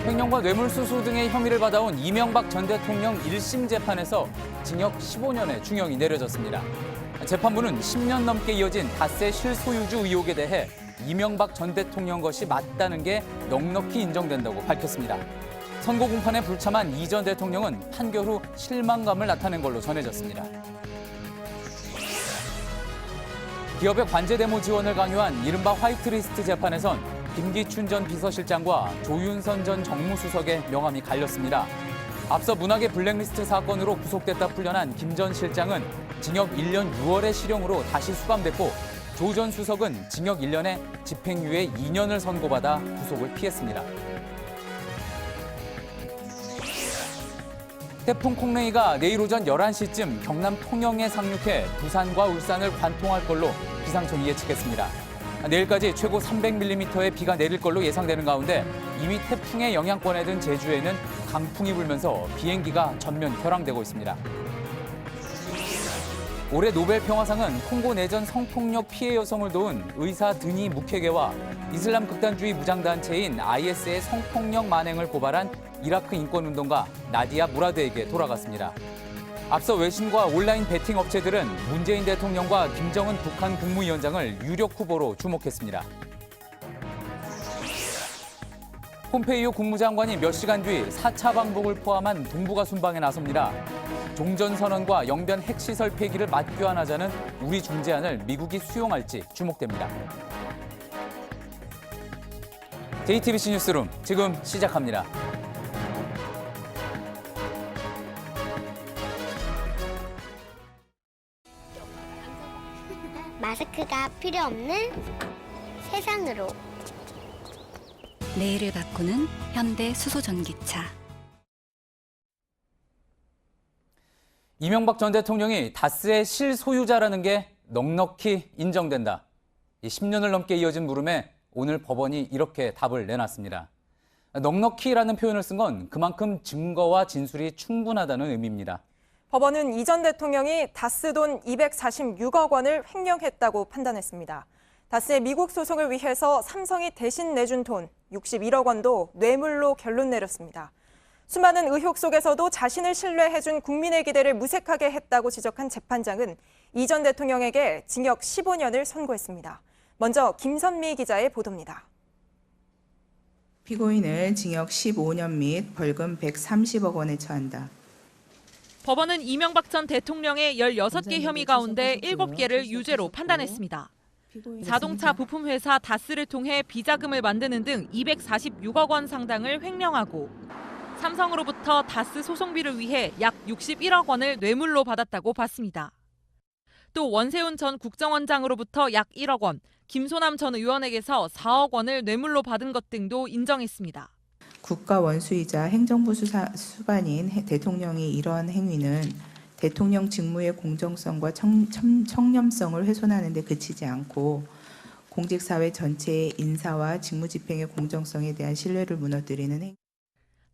횡령과 뇌물수수 등의 혐의를 받아온 이명박 전 대통령 1심 재판에서 징역 15년의 중형이 내려졌습니다. 재판부는 10년 넘게 이어진 다스의 실소유주 의혹에 대해 이명박 전 대통령 것이 맞다는 게 넉넉히 인정된다고 밝혔습니다. 선고 공판에 불참한 이 전 대통령은 판결 후 실망감을 나타낸 걸로 전해졌습니다. 기업의 관제 데모 지원을 강요한 이른바 화이트리스트 재판에선 김기춘 전 비서실장과 조윤선 전 정무수석의 명함이 갈렸습니다. 앞서 문학의 블랙리스트 사건으로 구속됐다 풀려난 김 전 실장은 징역 1년 6월의 실형으로 다시 수감됐고 조 전 수석은 징역 1년에 집행유예 2년을 선고받아 구속을 피했습니다. 태풍 콩레이가 내일 오전 11시쯤 경남 통영에 상륙해 부산과 울산을 관통할 걸로 기상청이 예측했습니다. 내일까지 최고 300mm의 비가 내릴 걸로 예상되는 가운데 이미 태풍의 영향권에 든 제주에는 강풍이 불면서 비행기가 전면 결항되고 있습니다. 올해 노벨 평화상은 콩고 내전 성폭력 피해 여성을 도운 의사 드니 무케게와 이슬람 극단주의 무장단체인 IS의 성폭력 만행을 고발한 이라크 인권운동가 나디아 무라드에게 돌아갔습니다. 앞서 외신과 온라인 베팅 업체들은 문재인 대통령과 김정은 북한 국무위원장을 유력 후보로 주목했습니다. 폼페이오 국무장관이 몇 시간 뒤 4차 방북을 포함한 동북아 순방에 나섭니다. 종전선언과 영변 핵시설 폐기를 맞교환하자는 우리 중재안을 미국이 수용할지 주목됩니다. JTBC 뉴스룸 지금 시작합니다. 마스크가 필요 없는 세상으로. 내일을 바꾸는 현대 수소전기차. 이명박 전 대통령이 다스의 실소유자라는 게 넉넉히 인정된다. 10년을 넘게 이어진 물음에 오늘 법원이 이렇게 답을 내놨습니다. 넉넉히라는 표현을 쓴 건 그만큼 증거와 진술이 충분하다는 의미입니다. 법원은 이 전 대통령이 다스 돈 246억 원을 횡령했다고 판단했습니다. 다스의 미국 소송을 위해서 삼성이 대신 내준 돈 61억 원도 뇌물로 결론 내렸습니다. 수많은 의혹 속에서도 자신을 신뢰해준 국민의 기대를 무색하게 했다고 지적한 재판장은 이 전 대통령에게 징역 15년을 선고했습니다. 먼저 김선미 기자의 보도입니다. 피고인을 징역 15년 및 벌금 130억 원에 처한다. 법원은 이명박 전 대통령의 16개 혐의 가운데 7개를 유죄로 판단했습니다. 자동차 부품회사 다스를 통해 비자금을 만드는 등 246억 원 상당을 횡령하고 삼성으로부터 다스 소송비를 위해 약 61억 원을 뇌물로 받았다고 봤습니다. 또 원세훈 전 국정원장으로부터 약 1억 원, 김소남 전 의원에게서 4억 원을 뇌물로 받은 것 등도 인정했습니다. 국가 원수이자 행정부 수반인 대통령이 이러한 행위는 대통령 직무의 공정성과 청렴성을 훼손하는 데 그치지 않고 공직사회 전체의 인사와 직무집행의 공정성에 대한 신뢰를 무너뜨리는 행위.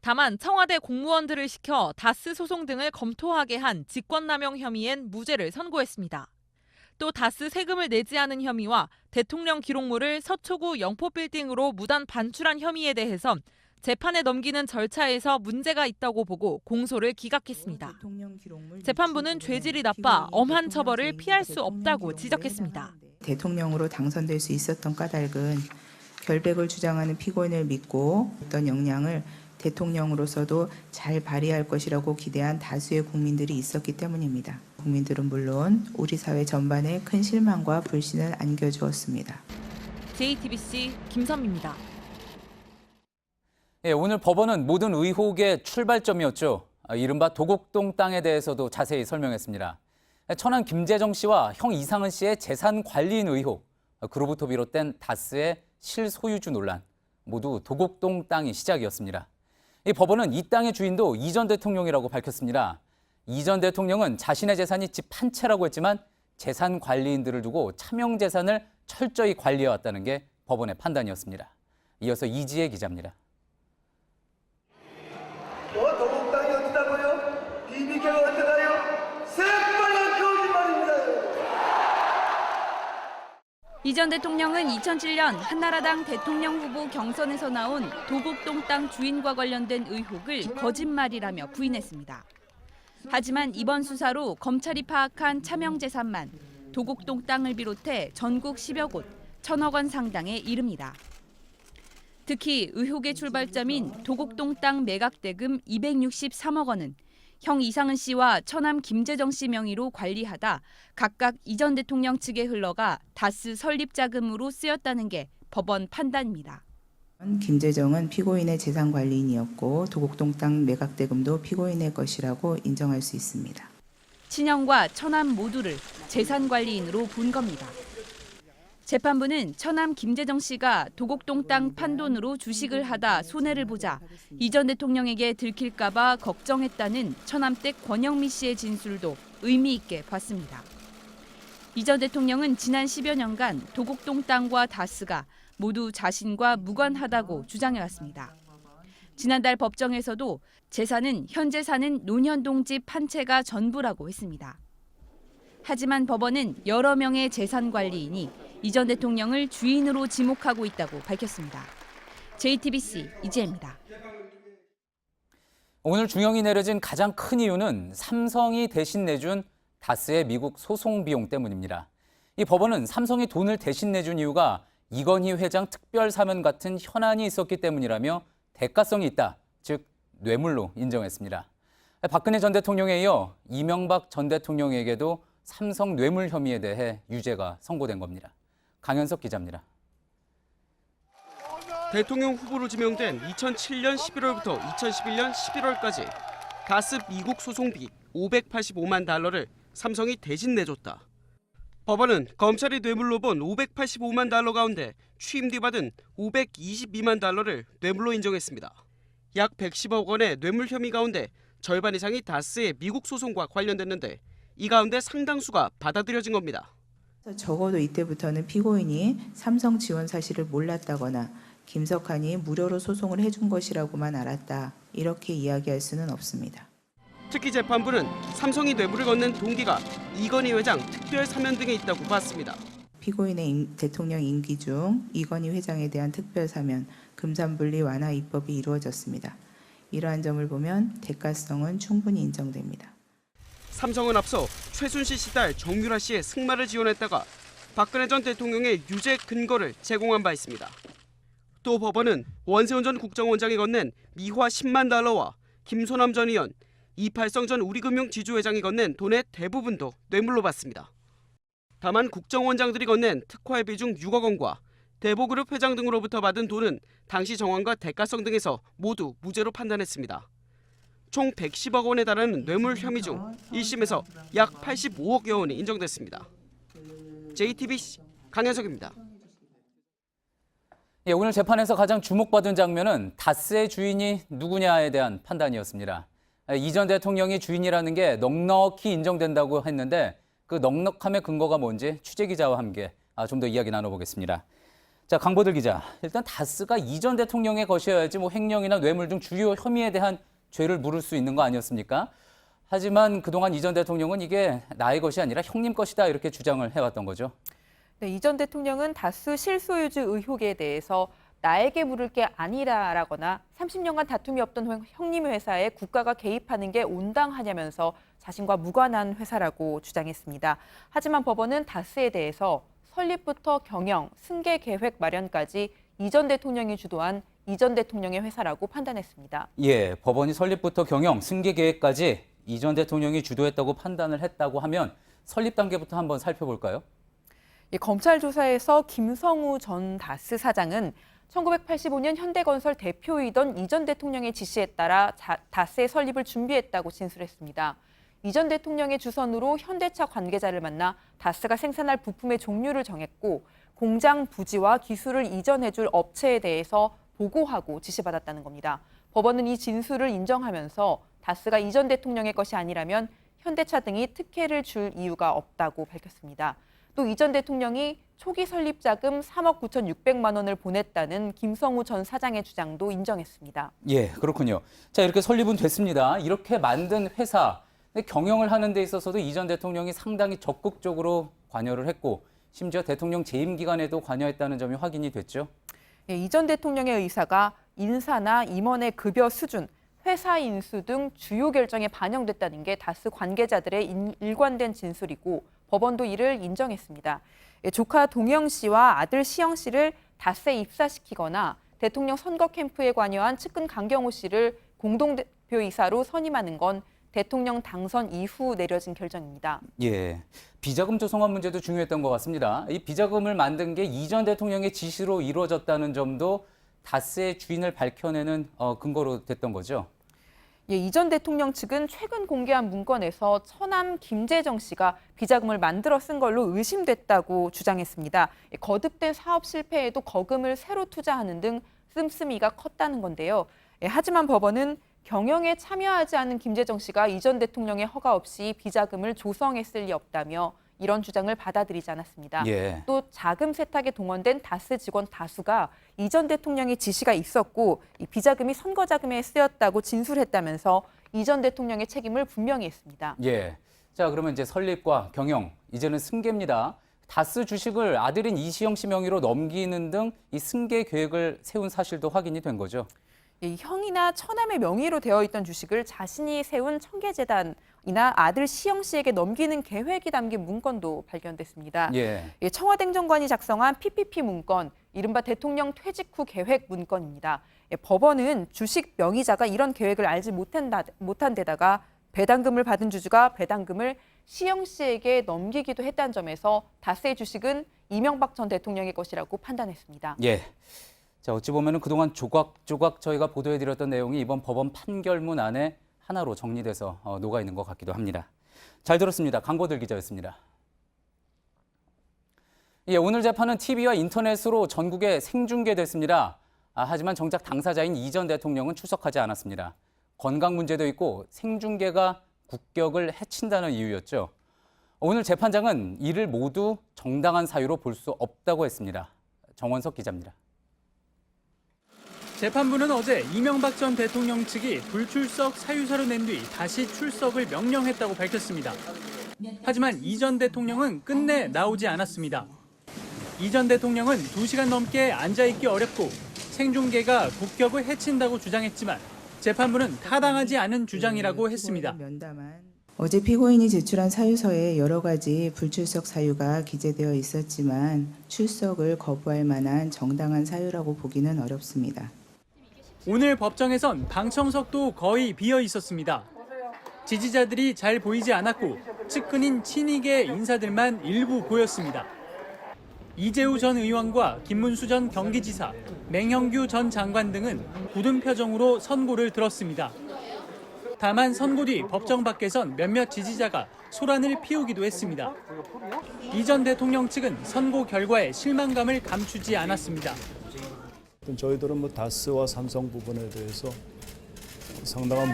다만 청와대 공무원들을 시켜 다스 소송 등을 검토하게 한 직권남용 혐의엔 무죄를 선고했습니다. 또 다스 세금을 내지 않은 혐의와 대통령 기록물을 서초구 영포빌딩으로 무단 반출한 혐의에 대해선 재판에 넘기는 절차에서 문제가 있다고 보고 공소를 기각했습니다. 재판부는 죄질이 나빠 엄한 처벌을 피할 수 없다고 지적했습니다. 대통령으로 당선될 수 있었던 까닭은 결백을 주장하는 피고인을 믿고 어떤 역량을 대통령으로서도 잘 발휘할 것이라고 기대한 다수의 국민들이 있었기 때문입니다. 국민들은 물론 우리 사회 전반에 큰 실망과 불신을 안겨주었습니다. JTBC 김선미입니다. 오늘 법원은 모든 의혹의 출발점이었죠. 이른바 도곡동 땅에 대해서도 자세히 설명했습니다. 천안 김재정 씨와 형 이상은 씨의 재산 관리인 의혹, 그로부터 비롯된 다스의 실소유주 논란, 모두 도곡동 땅이 시작이었습니다. 이 법원은 이 땅의 주인도 이 전 대통령이라고 밝혔습니다. 이 전 대통령은 자신의 재산이 집 한 채라고 했지만 재산 관리인들을 두고 차명 재산을 철저히 관리해왔다는 게 법원의 판단이었습니다. 이어서 이지혜 기자입니다. 도곡 땅이 어디다고요? BBK가 어디가요? 새빨간 거짓말입니다. 이 전 대통령은 2007년 한나라당 대통령 후보 경선에서 나온 도곡동 땅 주인과 관련된 의혹을 거짓말이라며 부인했습니다. 하지만 이번 수사로 검찰이 파악한 차명 재산만 도곡동 땅을 비롯해 전국 10여 곳, 1,000억 원 상당에 이릅니다. 특히 의혹의 출발점인 도곡동 땅 매각대금 263억 원은 형 이상은 씨와 처남 김재정 씨 명의로 관리하다 각각 이 전 대통령 측에 흘러가 다스 설립 자금으로 쓰였다는 게 법원 판단입니다. 김재정은 피고인의 재산 관리인이었고 도곡동 땅 매각 대금도 피고인의 것이라고 인정할 수 있습니다. 친형과 처남 모두를 재산 관리인으로 본 겁니다. 재판부는 처남 김재정 씨가 도곡동 땅 판돈으로 주식을 하다 손해를 보자 이 전 대통령에게 들킬까 봐 걱정했다는 처남댁 권영미 씨의 진술도 의미 있게 봤습니다. 이 전 대통령은 지난 10여 년간 도곡동 땅과 다스가 모두 자신과 무관하다고 주장해왔습니다. 지난달 법정에서도 재산은 현재 사는 논현동 집 한 채가 전부라고 했습니다. 하지만 법원은 여러 명의 재산 관리인이 이 전 대통령을 주인으로 지목하고 있다고 밝혔습니다. JTBC 이지혜입니다. 오늘 중형이 내려진 가장 큰 이유는 삼성이 대신 내준 다스의 미국 소송 비용 때문입니다. 이 법원은 삼성이 돈을 대신 내준 이유가 이건희 회장 특별 사면 같은 현안이 있었기 때문이라며 대가성이 있다, 즉 뇌물로 인정했습니다. 박근혜 전 대통령에 이어 이명박 전 대통령에게도 삼성 뇌물 혐의에 대해 유죄가 선고된 겁니다. 강현석 기자입니다. 대통령 후보로 지명된 2007년 11월부터 2011년 11월까지 다스 미국 소송비 585만 달러를 삼성이 대신 내줬다. 법원은 검찰이 뇌물로 본 585만 달러 가운데 취임 뒤 받은 522만 달러를 뇌물로 인정했습니다. 약 110억 원의 뇌물 혐의 가운데 절반 이상이 다스의 미국 소송과 관련됐는데 이 가운데 상당수가 받아들여진 겁니다. 적어도 이때부터는 피고인이 삼성 지원 사실을 몰랐다거나 김석환이 무료로 소송을 해준 것이라고만 알았다, 이렇게 이야기할 수는 없습니다. 특히 재판부는 삼성이 뇌물을 건넨 동기가 이건희 회장 특별 사면 등에 있다고 봤습니다. 피고인의 대통령 임기 중 이건희 회장에 대한 특별 사면, 금산분리 완화 입법이 이루어졌습니다. 이러한 점을 보면 대가성은 충분히 인정됩니다. 삼성은 앞서 최순실 씨 딸 정유라 씨의 승마를 지원했다가 박근혜 전 대통령의 유죄 근거를 제공한 바 있습니다. 또 법원은 원세훈 전 국정원장이 건넨 미화 10만 달러와 김소남 전 의원, 이팔성 전 우리금융 지주회장이 건넨 돈의 대부분도 뇌물로 봤습니다. 다만 국정원장들이 건넨 특활 비중 6억 원과 대보그룹 회장 등으로부터 받은 돈은 당시 정황과 대가성 등에서 모두 무죄로 판단했습니다. 총 110억 원에 달하는 뇌물 혐의 중 1심에서 약 85억여 원이 인정됐습니다. JTBC 강현석입니다. 예, 오늘 재판에서 가장 주목받은 장면은 다스의 주인이 누구냐에 대한 판단이었습니다. 이 전 대통령이 주인이라는 게 넉넉히 인정된다고 했는데 그 넉넉함의 근거가 뭔지 취재기자와 함께 좀 더 이야기 나눠보겠습니다. 자, 강보들 기자, 일단 다스가 이 전 대통령의 것이어야지 뭐 횡령이나 뇌물 등 주요 혐의에 대한 죄를 물을 수 있는 거 아니었습니까? 하지만 그동안 이 전 대통령은 이게 나의 것이 아니라 형님 것이다, 이렇게 주장을 해왔던 거죠. 네, 이 전 대통령은 다스 실소유주 의혹에 대해서 나에게 물을 게 아니라라거나 30년간 다툼이 없던 형님 회사에 국가가 개입하는 게 온당하냐면서 자신과 무관한 회사라고 주장했습니다. 하지만 법원은 다스에 대해서 설립부터 경영, 승계 계획 마련까지 이 전 대통령이 주도한 이 전 대통령의 회사라고 판단했습니다. 예, 법원이 설립부터 경영, 승계 계획까지 이 전 대통령이 주도했다고 판단을 했다고 하면 설립 단계부터 한번 살펴볼까요? 검찰 조사에서 김성우 전 다스 사장은 1985년 현대건설 대표이던 이 전 대통령의 지시에 따라 다스의 설립을 준비했다고 진술했습니다. 이 전 대통령의 주선으로 현대차 관계자를 만나 다스가 생산할 부품의 종류를 정했고 공장 부지와 기술을 이전해줄 업체에 대해서 보고하고 지시받았다는 겁니다. 법원은 이 진술을 인정하면서 다스가 이 전 대통령의 것이 아니라면 현대차 등이 특혜를 줄 이유가 없다고 밝혔습니다. 또 이 전 대통령이 초기 설립 자금 3억 9,600만 원을 보냈다는 김성우 전 사장의 주장도 인정했습니다. 예, 그렇군요. 자, 이렇게 설립은 됐습니다. 이렇게 만든 회사, 경영을 하는 데 있어서도 이 전 대통령이 상당히 적극적으로 관여를 했고 심지어 대통령 재임 기간에도 관여했다는 점이 확인이 됐죠. 예, 이 전 대통령의 의사가 인사나 임원의 급여 수준, 회사 인수 등 주요 결정에 반영됐다는 게 다스 관계자들의 일관된 진술이고 법원도 이를 인정했습니다. 예, 조카 동영 씨와 아들 시영 씨를 다스에 입사시키거나 대통령 선거 캠프에 관여한 측근 강경호 씨를 공동대표이사로 선임하는 건 대통령 당선 이후 내려진 결정입니다. 예, 비자금 조성한 문제도 중요했던 것 같습니다. 이 비자금을 만든 게 이 전 대통령의 지시로 이루어졌다는 점도 다스의 주인을 밝혀내는 근거로 됐던 거죠. 예, 이 전 대통령 측은 최근 공개한 문건에서 처남 김재정 씨가 비자금을 만들어 쓴 걸로 의심됐다고 주장했습니다. 거듭된 사업 실패에도 거금을 새로 투자하는 등 씀씀이가 컸다는 건데요. 예, 하지만 법원은 경영에 참여하지 않은 김재정 씨가 이 전 대통령의 허가 없이 비자금을 조성했을 리 없다며 이런 주장을 받아들이지 않았습니다. 예. 또 자금 세탁에 동원된 다스 직원 다수가 이 전 대통령의 지시가 있었고 이 비자금이 선거 자금에 쓰였다고 진술했다면서 이 전 대통령의 책임을 분명히 했습니다. 예. 자, 그러면 이제 설립과 경영, 이제는 승계입니다. 다스 주식을 아들인 이시영 씨 명의로 넘기는 등 이 승계 계획을 세운 사실도 확인이 된 거죠. 이 형이나 처남의 명의로 되어 있던 주식을 자신이 세운 청계재단이나 아들 시영 씨에게 넘기는 계획이 담긴 문건도 발견됐습니다. 예. 청와대 행정관이 작성한 PPP 문건, 이른바 대통령 퇴직 후 계획 문건입니다. 법원은 주식 명의자가 이런 계획을 알지 못한 데다가 배당금을 받은 주주가 배당금을 시영 씨에게 넘기기도 했다는 점에서 다스의 주식은 이명박 전 대통령의 것이라고 판단했습니다. 예. 자, 어찌 보면 그동안 조각조각 저희가 보도해드렸던 내용이 이번 법원 판결문 안에 하나로 정리돼서 녹아있는 것 같기도 합니다. 잘 들었습니다. 강보들 기자였습니다. 예, 오늘 재판은 TV와 인터넷으로 전국에 생중계됐습니다. 하지만 정작 당사자인 이 전 대통령은 출석하지 않았습니다. 건강 문제도 있고 생중계가 국격을 해친다는 이유였죠. 오늘 재판장은 이를 모두 정당한 사유로 볼 수 없다고 했습니다. 정원석 기자입니다. 재판부는 어제 이명박 전 대통령 측이 불출석 사유서를 낸 뒤 다시 출석을 명령했다고 밝혔습니다. 하지만 이 전 대통령은 끝내 나오지 않았습니다. 이 전 대통령은 2시간 넘게 앉아있기 어렵고 생중계가 국격을 해친다고 주장했지만 재판부는 타당하지 않은 주장이라고 했습니다. 어제 피고인이 제출한 사유서에 여러 가지 불출석 사유가 기재되어 있었지만 출석을 거부할 만한 정당한 사유라고 보기는 어렵습니다. 오늘 법정에선 방청석도 거의 비어 있었습니다. 지지자들이 잘 보이지 않았고 측근인 친이계 인사들만 일부 보였습니다. 이재우 전 의원과 김문수 전 경기지사, 맹형규 전 장관 등은 굳은 표정으로 선고를 들었습니다. 다만 선고 뒤 법정 밖에선 몇몇 지지자가 소란을 피우기도 했습니다. 이 전 대통령 측은 선고 결과에 실망감을 감추지 않았습니다. 저희들은 다스와 삼성 부분에 대해서 상당한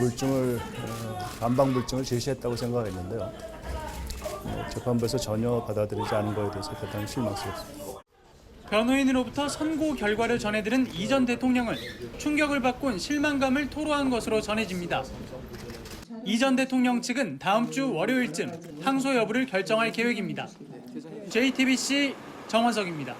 반박 물증을 제시했다고 생각했는데요. 재판부에서 전혀 받아들이지 않은 것에 대해서 대단히 실망스럽습니다. 변호인으로부터 선고 결과를 전해들은 이 전 대통령은 충격을 받고 실망감을 토로한 것으로 전해집니다. 이 전 대통령 측은 다음 주 월요일쯤 항소 여부를 결정할 계획입니다. JTBC 정원석입니다.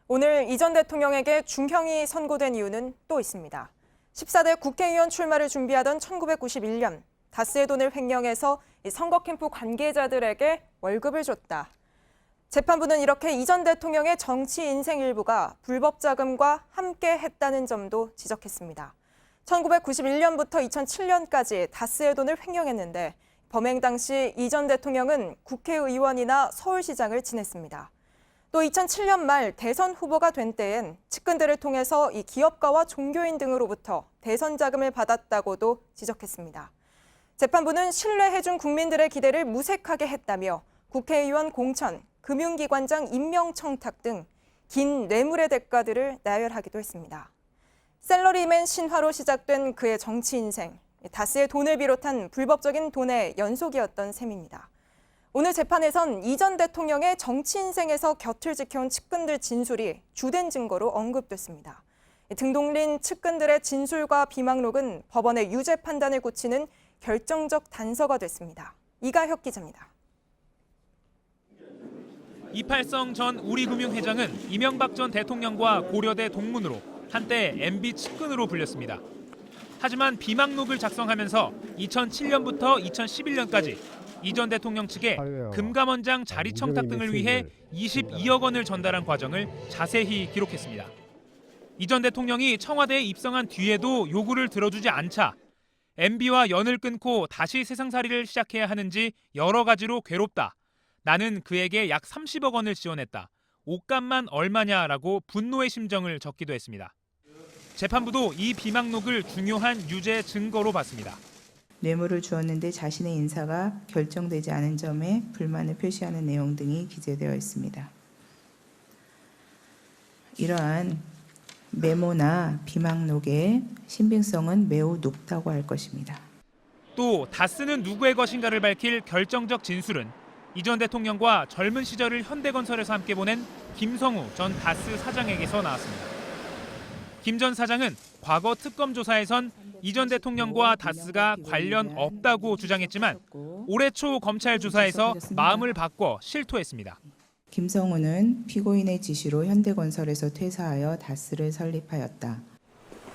오늘 이 전 대통령에게 중형이 선고된 이유는 또 있습니다. 14대 국회의원 출마를 준비하던 1991년 다스의 돈을 횡령해서 선거 캠프 관계자들에게 월급을 줬다. 재판부는 이렇게 이 전 대통령의 정치 인생 일부가 불법 자금과 함께 했다는 점도 지적했습니다. 1991년부터 2007년까지 다스의 돈을 횡령했는데 범행 당시 이 전 대통령은 국회의원이나 서울시장을 지냈습니다. 또 2007년 말 대선 후보가 된 때엔 측근들을 통해서 이 기업가와 종교인 등으로부터 대선 자금을 받았다고도 지적했습니다. 재판부는 신뢰해준 국민들의 기대를 무색하게 했다며 국회의원 공천, 금융기관장 임명청탁 등 긴 뇌물의 대가들을 나열하기도 했습니다. 셀러리맨 신화로 시작된 그의 정치 인생, 다스의 돈을 비롯한 불법적인 돈의 연속이었던 셈입니다. 오늘 재판에선 이 전 대통령의 정치 인생에서 곁을 지켜온 측근들 진술이 주된 증거로 언급됐습니다. 등 돌린 측근들의 진술과 비망록은 법원의 유죄 판단을 고치는 결정적 단서가 됐습니다. 이가혁 기자입니다. 이팔성 전 우리금융회장은 이명박 전 대통령과 고려대 동문으로 한때 MB 측근으로 불렸습니다. 하지만 비망록을 작성하면서 2007년부터 2011년까지 이 전 대통령 측에 금감원장 자리 청탁 등을 위해 22억 원을 전달한 과정을 자세히 기록했습니다. 이 전 대통령이 청와대에 입성한 뒤에도 요구를 들어주지 않자 MB와 연을 끊고 다시 세상살이를 시작해야 하는지 여러 가지로 괴롭다. 나는 그에게 약 30억 원을 지원했다. 옷값만 얼마냐라고 분노의 심정을 적기도 했습니다. 재판부도 이 비망록을 중요한 유죄 증거로 봤습니다. 뇌물을 주었는데 자신의 인사가 결정되지 않은 점에 불만을 표시하는 내용 등이 기재되어 있습니다. 이러한 메모나 비망록의 신빙성은 매우 높다고 할 것입니다. 또 다스는 누구의 것인가를 밝힐 결정적 진술은 이 전 대통령과 젊은 시절을 현대건설에서 함께 보낸 김성우 전 다스 사장에게서 나왔습니다. 김 전 사장은 과거 특검 조사에선 이 전 대통령과 다스가 관련 없다고 주장했지만 올해 초 검찰 조사에서 마음을 바꿔 실토했습니다. 김성우는 피고인의 지시로 현대건설에서 퇴사하여 다스를 설립하였다.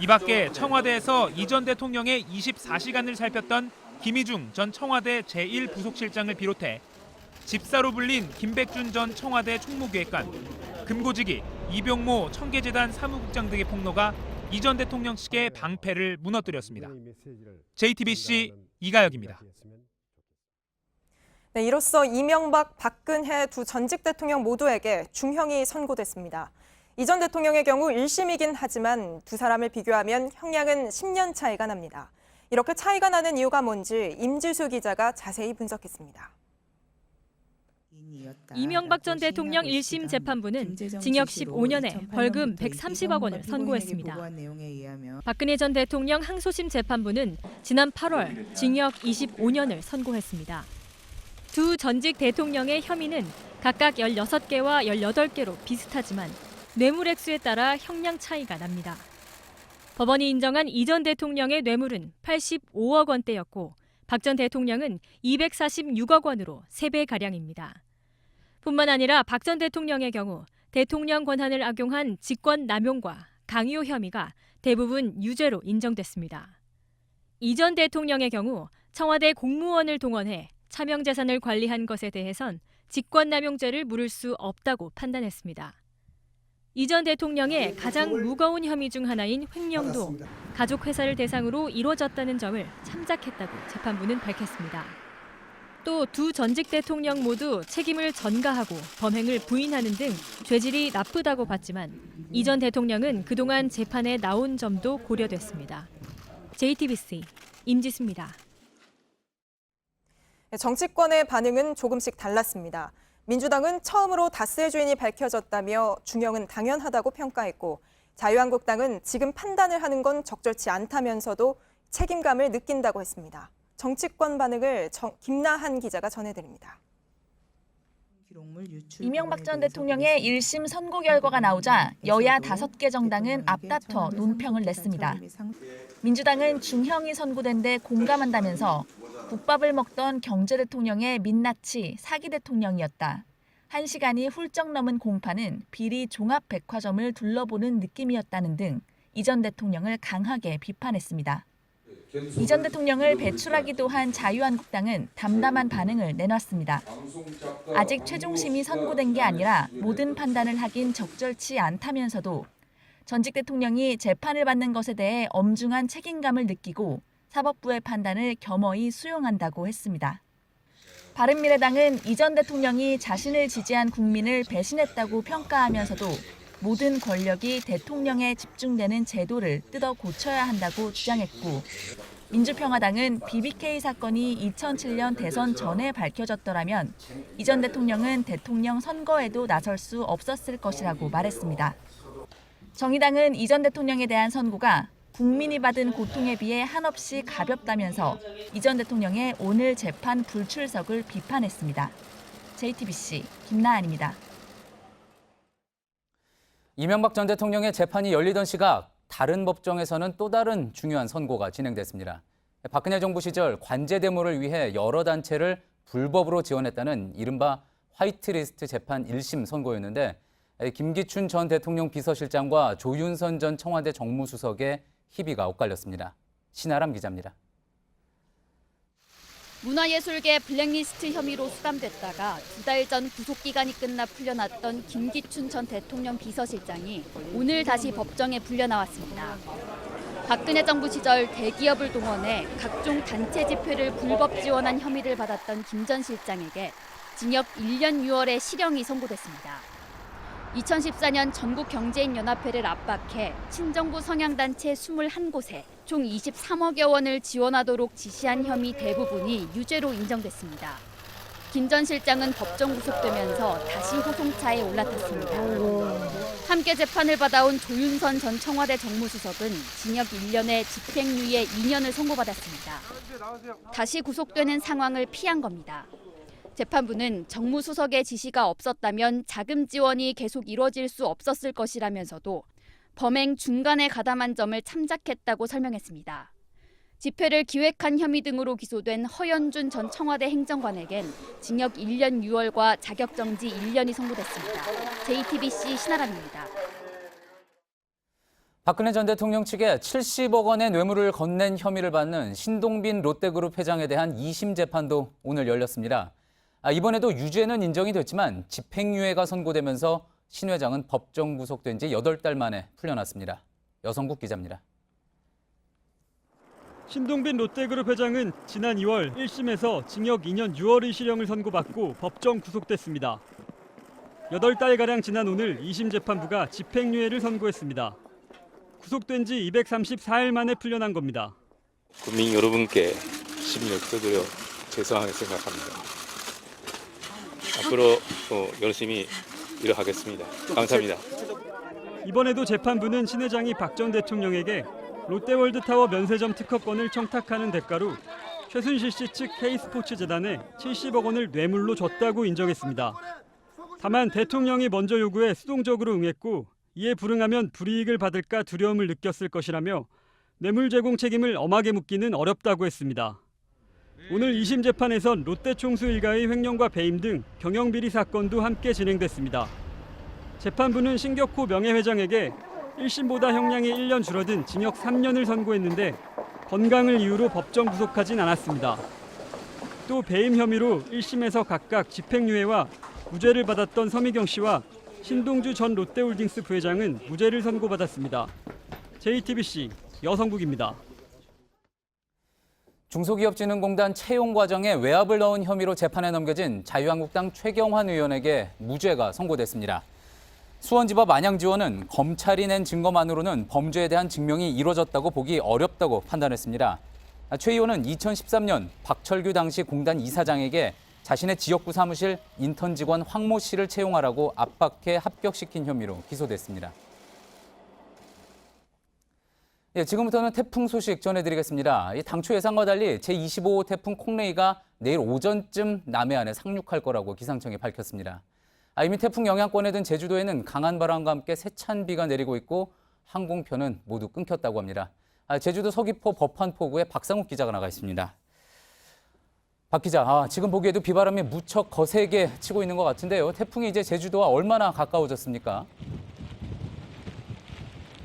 이 밖에 청와대에서 이 전 대통령의 24시간을 살폈던 김희중 전 청와대 제1부속실장을 비롯해 집사로 불린 김백준 전 청와대 총무기획관, 금고지기, 이병모 청계재단 사무국장 등의 폭로가 이 전 대통령 측의 방패를 무너뜨렸습니다. JTBC 이가혁입니다. 네, 이로써 이명박, 박근혜 두 전직 대통령 모두에게 중형이 선고됐습니다. 이 전 대통령의 경우 1심이긴 하지만 두 사람을 비교하면 형량은 10년 차이가 납니다. 이렇게 차이가 나는 이유가 뭔지 임지수 기자가 자세히 분석했습니다. 이명박 전 대통령 1심 재판부는 징역 15년에 벌금 130억 원을 선고했습니다. 박근혜 전 대통령 항소심 재판부는 지난 8월 징역 25년을 선고했습니다. 두 전직 대통령의 혐의는 각각 16개와 18개로 비슷하지만 뇌물 액수에 따라 형량 차이가 납니다. 법원이 인정한 이 전 대통령의 뇌물은 85억 원대였고 박 전 대통령은 246억 원으로 3배가량입니다. 뿐만 아니라 박 전 대통령의 경우 대통령 권한을 악용한 직권 남용과 강요 혐의가 대부분 유죄로 인정됐습니다. 이 전 대통령의 경우 청와대 공무원을 동원해 차명 재산을 관리한 것에 대해선 직권남용죄를 물을 수 없다고 판단했습니다. 이 전 대통령의 가장 무거운 혐의 중 하나인 횡령도 가족 회사를 대상으로 이루어졌다는 점을 참작했다고 재판부는 밝혔습니다. 또 두 전직 대통령 모두 책임을 전가하고 범행을 부인하는 등 죄질이 나쁘다고 봤지만 이 전 대통령은 그동안 재판에 나온 점도 고려됐습니다. JTBC 임지수입니다. 정치권의 반응은 조금씩 달랐습니다. 민주당은 처음으로 다스의 주인이 밝혀졌다며 중형은 당연하다고 평가했고 자유한국당은 지금 판단을 하는 건 적절치 않다면서도 책임감을 느낀다고 했습니다. 정치권 반응을 김나한 기자가 전해드립니다. 이명박 전 대통령의 1심 선고 결과가 나오자 여야 5개 정당은 앞다퉈 논평을 냈습니다. 민주당은 중형이 선고된 데 공감한다면서 국밥을 먹던 경제 대통령의 민낯이 사기 대통령이었다. 1시간이 훌쩍 넘은 공판은 비리 종합 백화점을 둘러보는 느낌이었다는 등 이 전 대통령을 강하게 비판했습니다. 이 전 대통령을 배출하기도 한 자유한국당은 담담한 반응을 내놨습니다. 아직 최종심이 선고된 게 아니라 모든 판단을 하긴 적절치 않다면서도 전직 대통령이 재판을 받는 것에 대해 엄중한 책임감을 느끼고 사법부의 판단을 겸허히 수용한다고 했습니다. 바른미래당은 이 전 대통령이 자신을 지지한 국민을 배신했다고 평가하면서도 모든 권력이 대통령에 집중되는 제도를 뜯어 고쳐야 한다고 주장했고 민주평화당은 BBK 사건이 2007년 대선 전에 밝혀졌더라면 이 전 대통령은 대통령 선거에도 나설 수 없었을 것이라고 말했습니다. 정의당은 이 전 대통령에 대한 선고가 국민이 받은 고통에 비해 한없이 가볍다면서 이 전 대통령의 오늘 재판 불출석을 비판했습니다. JTBC 김나한입니다. 이명박 전 대통령의 재판이 열리던 시각 다른 법정에서는 또 다른 중요한 선고가 진행됐습니다. 박근혜 정부 시절 관제대모를 위해 여러 단체를 불법으로 지원했다는 이른바 화이트리스트 재판 1심 선고였는데 김기춘 전 대통령 비서실장과 조윤선 전 청와대 정무수석의 희비가 엇갈렸습니다. 신아람 기자입니다. 문화예술계 블랙리스트 혐의로 수감됐다가 2달 전 구속기간이 끝나 풀려났던 김기춘 전 대통령 비서실장이 오늘 다시 법정에 불려나왔습니다. 박근혜 정부 시절 대기업을 동원해 각종 단체 집회를 불법 지원한 혐의를 받았던 김 전 실장에게 징역 1년 6월에 실형이 선고됐습니다. 2014년 전국경제인연합회를 압박해 친정부 성향단체 21곳에 총 23억여 원을 지원하도록 지시한 혐의 대부분이 유죄로 인정됐습니다. 김 전 실장은 법정 구속되면서 다시 호송차에 올라탔습니다. 함께 재판을 받아온 조윤선 전 청와대 정무수석은 징역 1년에 집행유예 2년을 선고받았습니다. 다시 구속되는 상황을 피한 겁니다. 재판부는 정무수석의 지시가 없었다면 자금 지원이 계속 이뤄질 수 없었을 것이라면서도 범행 중간에 가담한 점을 참작했다고 설명했습니다. 집회를 기획한 혐의 등으로 기소된 허연준 전 청와대 행정관에겐 징역 1년 6월과 자격정지 1년이 선고됐습니다. JTBC 신아람입니다. 박근혜 전 대통령 측에 70억 원의 뇌물을 건넨 혐의를 받는 신동빈 롯데그룹 회장에 대한 2심 재판도 오늘 열렸습니다. 이번에도 유죄는 인정이 됐지만 집행유예가 선고되면서 신 회장은 법정 구속된 지 8달 만에 풀려났습니다. 여성국 기자입니다. 신동빈 롯데그룹 회장은 지난 2월 1심에서 징역 2년 6월의 실형을 선고받고 법정 구속됐습니다. 8달가량 지난 오늘 2심 재판부가 집행유예를 선고했습니다. 구속된 지 234일 만에 풀려난 겁니다. 국민 여러분께 심려 떠드려 죄송하게 생각합니다. 앞으로 열심히 일하겠습니다. 감사합니다. 이번에도 재판부는 신 회장이 박 전 대통령에게 롯데월드타워 면세점 특허권을 청탁하는 대가로 최순실 씨 측 K스포츠재단에 70억 원을 뇌물로 줬다고 인정했습니다. 다만 대통령이 먼저 요구에 수동적으로 응했고 이에 불응하면 불이익을 받을까 두려움을 느꼈을 것이라며 뇌물 제공 책임을 엄하게 묻기는 어렵다고 했습니다. 오늘 2심 재판에선 롯데 총수 일가의 횡령과 배임 등 경영비리 사건도 함께 진행됐습니다. 재판부는 신격호 명예회장에게 1심보다 형량이 1년 줄어든 징역 3년을 선고했는데 건강을 이유로 법정 구속하진 않았습니다. 또 배임 혐의로 1심에서 각각 집행유예와 무죄를 받았던 서미경 씨와 신동주 전 롯데홀딩스 부회장은 무죄를 선고받았습니다. JTBC 여성국입니다. 중소기업진흥공단 채용 과정에 외압을 넣은 혐의로 재판에 넘겨진 자유한국당 최경환 의원에게 무죄가 선고됐습니다. 수원지법 안양지원은 검찰이 낸 증거만으로는 범죄에 대한 증명이 이루어졌다고 보기 어렵다고 판단했습니다. 최 의원은 2013년 박철규 당시 공단 이사장에게 자신의 지역구 사무실 인턴 직원 황모 씨를 채용하라고 압박해 합격시킨 혐의로 기소됐습니다. 지금부터는 태풍 소식 전해드리겠습니다. 당초 예상과 달리 제25호 태풍 콩레이가 내일 오전쯤 남해안에 상륙할 거라고 기상청이 밝혔습니다. 이미 태풍 영향권에 든 제주도에는 강한 바람과 함께 세찬 비가 내리고 있고 항공편은 모두 끊겼다고 합니다. 제주도 서귀포 법한포구에 박상욱 기자가 나가 있습니다. 박 기자, 지금 보기에도 비바람이 무척 거세게 치고 있는 것 같은데요. 태풍이 이제 제주도와 얼마나 가까워졌습니까?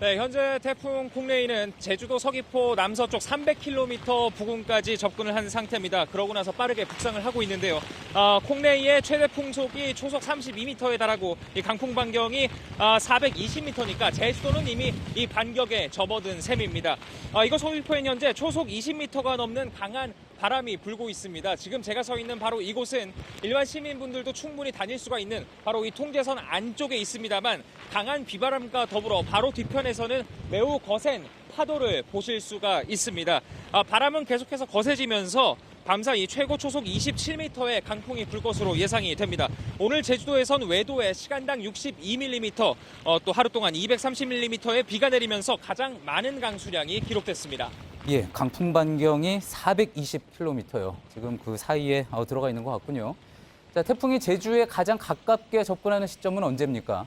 네, 현재 태풍 콩레이는 제주도 서귀포 남서쪽 300km 부근까지 접근을 한 상태입니다. 그러고 나서 빠르게 북상을 하고 있는데요. 콩레이의 최대 풍속이 초속 32m에 달하고 이 강풍 반경이 420m니까 제주도는 이미 이 반격에 접어든 셈입니다. 이곳 서귀포엔 현재 초속 20m가 넘는 강한 바람이 불고 있습니다. 지금 제가 서 있는 바로 이곳은 일반 시민분들도 충분히 다닐 수가 있는 바로 이 통제선 안쪽에 있습니다만 강한 비바람과 더불어 바로 뒤편에서는 매우 거센 파도를 보실 수가 있습니다. 바람은 계속해서 거세지면서 밤사 이 최고 초속 27m의 강풍이 불 것으로 예상이 됩니다. 오늘 제주도에선 외도에 시간당 62mm, 또 하루 동안 230mm의 비가 내리면서 가장 많은 강수량이 기록됐습니다. 예, 강풍 반경이 420km요. 지금 그 사이에 들어가 있는 것 같군요. 자, 태풍이 제주에 가장 가깝게 접근하는 시점은 언제입니까?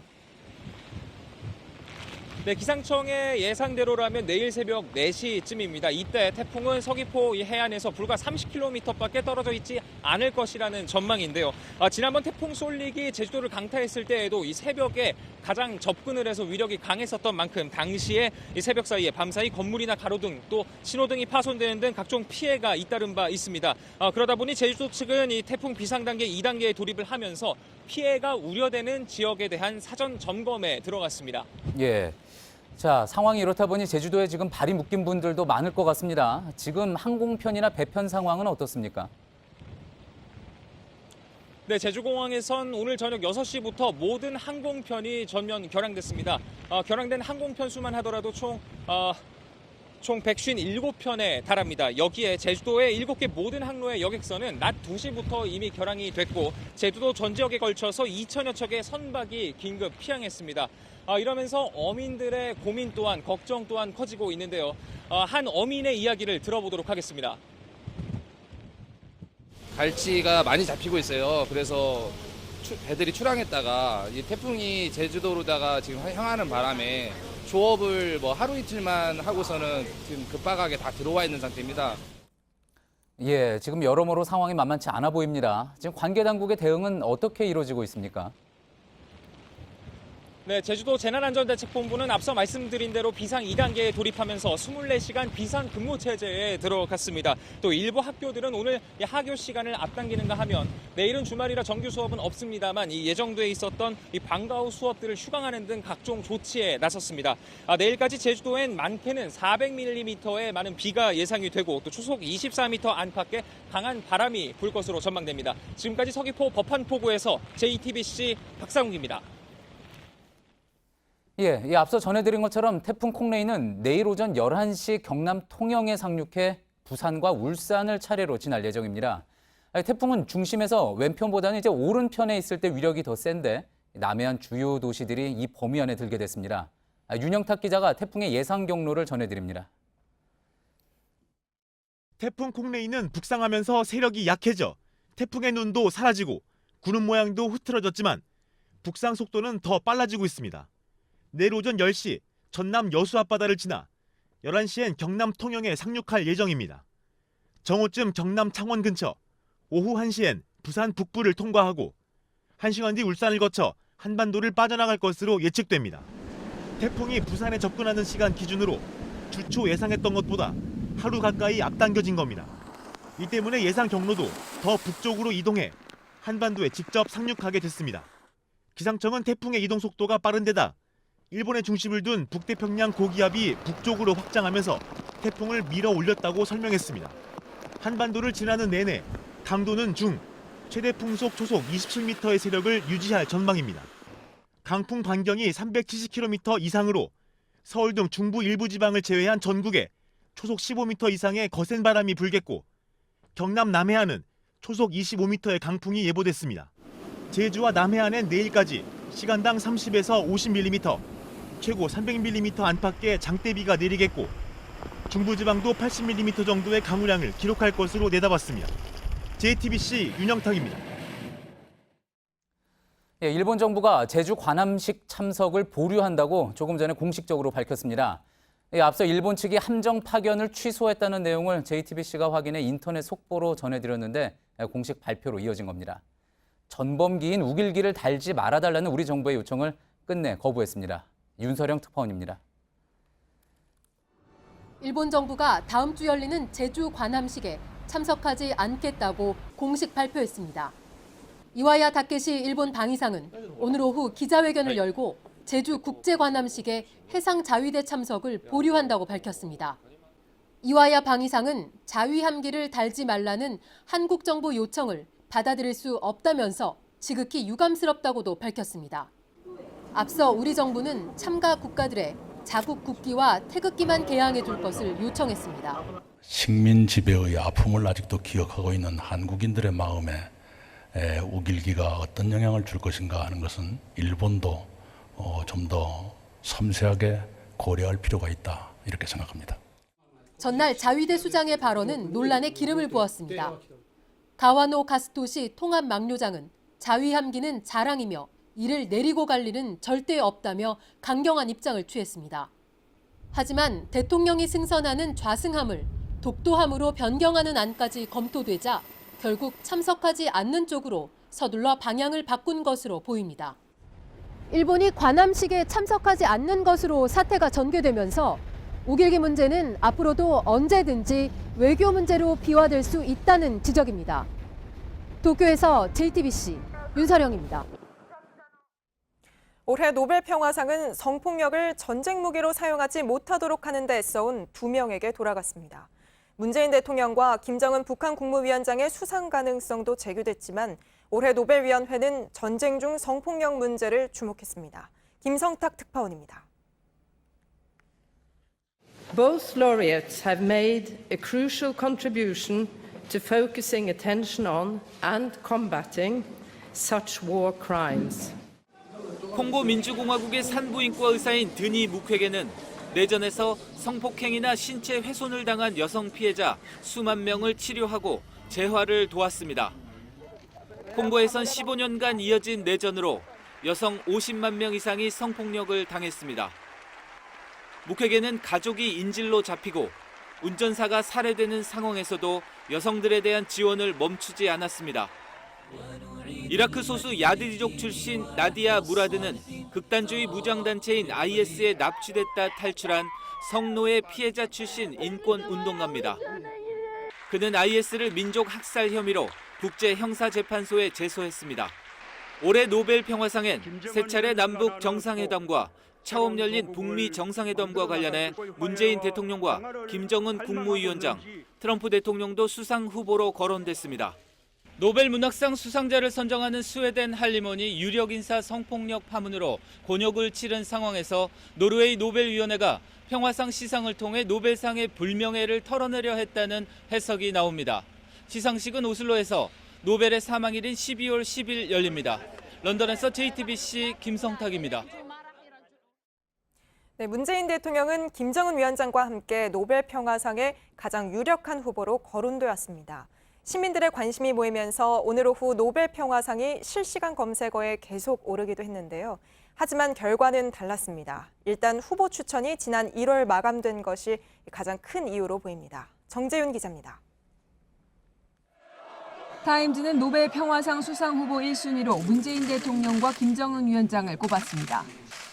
네, 기상청의 예상대로라면 내일 새벽 4시쯤입니다. 이때 태풍은 서귀포 이 해안에서 불과 30km밖에 떨어져 있지 않을 것이라는 전망인데요. 지난번 태풍 쏠릭이 제주도를 강타했을 때에도 이 새벽에 가장 접근을 해서 위력이 강했었던 만큼 당시에 이 새벽 사이에 밤사이 건물이나 가로등 또 신호등이 파손되는 등 각종 피해가 잇따른 바 있습니다. 그러다 보니 제주도 측은 이 태풍 비상단계 2단계에 돌입을 하면서 피해가 우려되는 지역에 대한 사전 점검에 들어갔습니다. 예. 자, 상황이 이렇다 보니 제주도에 지금 발이 묶인 분들도 많을 것 같습니다. 지금 항공편이나 배편 상황은 어떻습니까? 네, 제주공항에선 오늘 저녁 6시부터 모든 항공편이 전면 결항됐습니다. 결항된 항공편 수만 하더라도 총 157편에 달합니다. 여기에 제주도의 7개 모든 항로의 여객선은 낮 2시부터 이미 결항이 됐고 제주도 전 지역에 걸쳐서 2천여 척의 선박이 긴급 피항했습니다. 이러면서 어민들의 고민 또한 걱정 또한 커지고 있는데요. 한 어민의 이야기를 들어보도록 하겠습니다. 갈치가 많이 잡히고 있어요. 그래서 배들이 출항했다가 이 태풍이 제주도로다가 지금 향하는 바람에 조업을 하루 이틀만 하고서는 지금 급박하게 다 들어와 있는 상태입니다. 예, 지금 여러모로 상황이 만만치 않아 보입니다. 지금 관계 당국의 대응은 어떻게 이루어지고 있습니까? 네, 제주도 재난안전대책본부는 앞서 말씀드린 대로 비상 2단계에 돌입하면서 24시간 비상 근무 체제에 들어갔습니다. 또 일부 학교들은 오늘 하교 시간을 앞당기는가 하면 내일은 주말이라 정규 수업은 없습니다만 이 예정돼 있었던 이 방과 후 수업들을 휴강하는 등 각종 조치에 나섰습니다. 내일까지 제주도엔 많게는 400mm의 많은 비가 예상이 되고 또 초속 24m 안팎의 강한 바람이 불 것으로 전망됩니다. 지금까지 서귀포 법한포구에서 JTBC 박상욱입니다. 예, 앞서 전해드린 것처럼 태풍 콩레이는 내일 오전 11시 경남 통영에 상륙해 부산과 울산을 차례로 지날 예정입니다. 태풍은 중심에서 왼편보다는 이제 오른편에 있을 때 위력이 더 센데 남해안 주요 도시들이 이 범위 안에 들게 됐습니다. 윤영탁 기자가 태풍의 예상 경로를 전해드립니다. 태풍 콩레이는 북상하면서 세력이 약해져 태풍의 눈도 사라지고 구름 모양도 흐트러졌지만 북상 속도는 더 빨라지고 있습니다. 내일 오전 10시 전남 여수 앞바다를 지나 11시엔 경남 통영에 상륙할 예정입니다. 정오쯤 경남 창원 근처, 오후 1시엔 부산 북부를 통과하고 1시간 뒤 울산을 거쳐 한반도를 빠져나갈 것으로 예측됩니다. 태풍이 부산에 접근하는 시간 기준으로 주초 예상했던 것보다 하루 가까이 앞당겨진 겁니다. 이 때문에 예상 경로도 더 북쪽으로 이동해 한반도에 직접 상륙하게 됐습니다. 기상청은 태풍의 이동 속도가 빠른 데다 일본의 중심을 둔 북태평양 고기압이 북쪽으로 확장하면서 태풍을 밀어 올렸다고 설명했습니다. 한반도를 지나는 내내 강도는 중, 최대 풍속 초속 27m의 세력을 유지할 전망입니다. 강풍 반경이 370km 이상으로 서울 등 중부 일부 지방을 제외한 전국에 초속 15m 이상의 거센 바람이 불겠고 경남 남해안은 초속 25m의 강풍이 예보됐습니다. 제주와 남해안엔 내일까지 시간당 30에서 50mm, 최고 300mm 안팎의 장대비가 내리겠고 중부지방도 80mm 정도의 강우량을 기록할 것으로 내다봤습니다. JTBC 윤영탁입니다. 예, 일본 정부가 제주 관함식 참석을 보류한다고 조금 전에 공식적으로 밝혔습니다. 앞서 일본 측이 함정 파견을 취소했다는 내용을 JTBC가 확인해 인터넷 속보로 전해드렸는데 공식 발표로 이어진 겁니다. 전범기인 우길기를 달지 말아달라는 우리 정부의 요청을 끝내 거부했습니다. 윤서령 특파원입니다. 일본 정부가 다음 주 열리는 제주 관함식에 참석하지 않겠다고 공식 발표했습니다. 이와야 다케시 일본 방위상은 오늘 오후 기자회견을 열고 제주 국제관함식에 해상자위대 참석을 보류한다고 밝혔습니다. 이와야 방위상은 자위함기를 달지 말라는 한국 정부 요청을 받아들일 수 없다면서 지극히 유감스럽다고도 밝혔습니다. 앞서 우리 정부는 참가 국가들의 자국 국기와 태극기만 개항해 둘 것을 요청했습니다. 식민 지배의 아픔을 아직도 기억하고 있는 한국인들의 마음에 우길기가 어떤 영향을 줄 것인가 하는 것은 일본도 좀 더 섬세하게 고려할 필요가 있다 이렇게 생각합니다. 전날 자위대 수장의 발언은 논란에 기름을 부었습니다. 가와노 가스토시 통합 막료장은 자위함기는 자랑이며 이를 내리고 갈 일은 절대 없다며 강경한 입장을 취했습니다. 하지만 대통령이 승선하는 좌승함을 독도함으로 변경하는 안까지 검토되자 결국 참석하지 않는 쪽으로 서둘러 방향을 바꾼 것으로 보입니다. 일본이 관함식에 참석하지 않는 것으로 사태가 전개되면서 우길기 문제는 앞으로도 언제든지 외교 문제로 비화될 수 있다는 지적입니다. 도쿄에서 JTBC 윤서령입니다. 올해 노벨 평화상은 성폭력을 전쟁 무기로 사용하지 못하도록 하는 데 애써온 2명에게 돌아갔습니다. 문재인 대통령과 김정은 북한 국무위원장의 수상 가능성도 제기됐지만 올해 노벨위원회는 전쟁 중 성폭력 문제를 주목했습니다. 김성탁 특파원입니다. Both laureates have made a crucial contribution to focusing attention on and combating such war crimes. 콩고 민주공화국의 산부인과 의사인 드니 무퀘게는 내전에서 성폭행이나 신체 훼손을 당한 여성 피해자 수만 명을 치료하고 재활을 도왔습니다. 콩고에선 15년간 이어진 내전으로 여성 50만 명 이상이 성폭력을 당했습니다. 무퀘게는 가족이 인질로 잡히고 운전사가 살해되는 상황에서도 여성들에 대한 지원을 멈추지 않았습니다. 이라크 소수 야드리족 출신 나디아 무라드는 극단주의 무장단체인 IS에 납치됐다 탈출한 성노예 피해자 출신 인권운동가입니다. 그는 IS를 민족 학살 혐의로 국제형사재판소에 제소했습니다. 올해 노벨 평화상엔 세 차례 남북 정상회담과 처음 열린 북미 정상회담과 관련해 문재인 대통령과 김정은 국무위원장, 트럼프 대통령도 수상 후보로 거론됐습니다. 노벨 문학상 수상자를 선정하는 스웨덴 할리먼이 유력 인사 성폭력 파문으로 곤욕을 치른 상황에서 노르웨이 노벨위원회가 평화상 시상을 통해 노벨상의 불명예를 털어내려 했다는 해석이 나옵니다. 시상식은 오슬로에서 노벨의 사망일인 12월 10일 열립니다. 런던에서 JTBC 김성탁입니다. 네, 문재인 대통령은 김정은 위원장과 함께 노벨 평화상의 가장 유력한 후보로 거론되었습니다. 시민들의 관심이 모이면서 오늘 오후 노벨 평화상이 실시간 검색어에 계속 오르기도 했는데요. 하지만 결과는 달랐습니다. 일단 후보 추천이 지난 1월 마감된 것이 가장 큰 이유로 보입니다. 정재윤 기자입니다. 타임즈는 노벨 평화상 수상 후보 1순위로 문재인 대통령과 김정은 위원장을 꼽았습니다.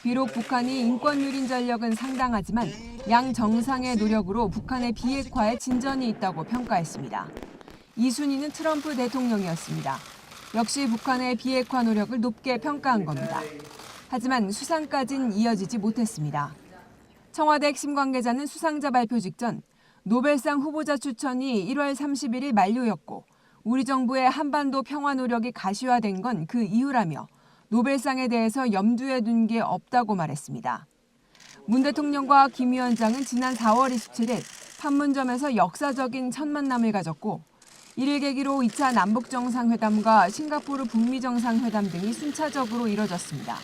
비록 북한이 인권 유린 전력은 상당하지만 양 정상의 노력으로 북한의 비핵화에 진전이 있다고 평가했습니다. 2순위는 트럼프 대통령이었습니다. 역시 북한의 비핵화 노력을 높게 평가한 겁니다. 하지만 수상까진 이어지지 못했습니다. 청와대 핵심 관계자는 수상자 발표 직전 노벨상 후보자 추천이 1월 31일 만료였고 우리 정부의 한반도 평화 노력이 가시화된 건 그 이유라며 노벨상에 대해서 염두에 둔 게 없다고 말했습니다. 문 대통령과 김 위원장은 지난 4월 27일 판문점에서 역사적인 첫 만남을 가졌고 이를 계기로 2차 남북정상회담과 싱가포르 북미정상회담 등이 순차적으로 이뤄졌습니다.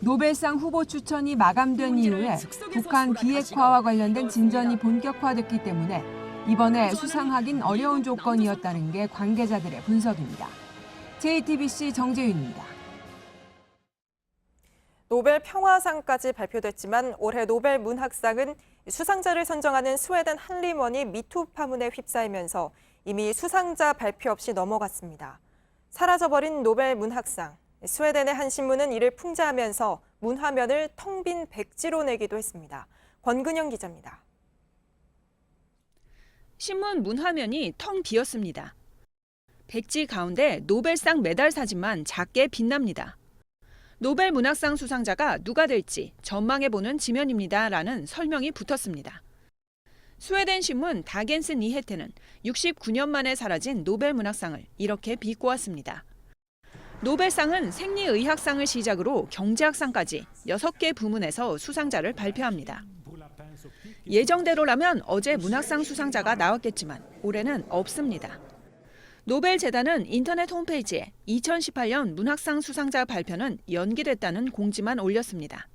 노벨상 후보 추천이 마감된 이후에 북한 비핵화와 관련된 진전이 본격화됐기 때문에 이번에 수상하긴 어려운 조건이었다는 게 관계자들의 분석입니다. JTBC 정재윤입니다. 노벨 평화상까지 발표됐지만 올해 노벨 문학상은 수상자를 선정하는 스웨덴 할리먼이 미투 파문에 휩싸이면서 이미 수상자 발표 없이 넘어갔습니다. 사라져버린 노벨 문학상. 스웨덴의 한 신문은 이를 풍자하면서 문화면을 텅 빈 백지로 내기도 했습니다. 권근영 기자입니다. 신문 문화면이 텅 비었습니다. 백지 가운데 노벨상 메달 사진만 작게 빛납니다. 노벨 문학상 수상자가 누가 될지 전망해보는 지면입니다라는 설명이 붙었습니다. 스웨덴 신문 다겐스 니헤테는 69년 만에 사라진 노벨 문학상을 이렇게 비꼬았습니다. 노벨상은 생리의학상을 시작으로 경제학상까지 6개 부문에서 수상자를 발표합니다. 예정대로라면 어제 문학상 수상자가 나왔겠지만 올해는 없습니다. 노벨재단은 인터넷 홈페이지에 2018년 문학상 수상자 발표는 연기됐다는 공지만 올렸습니다.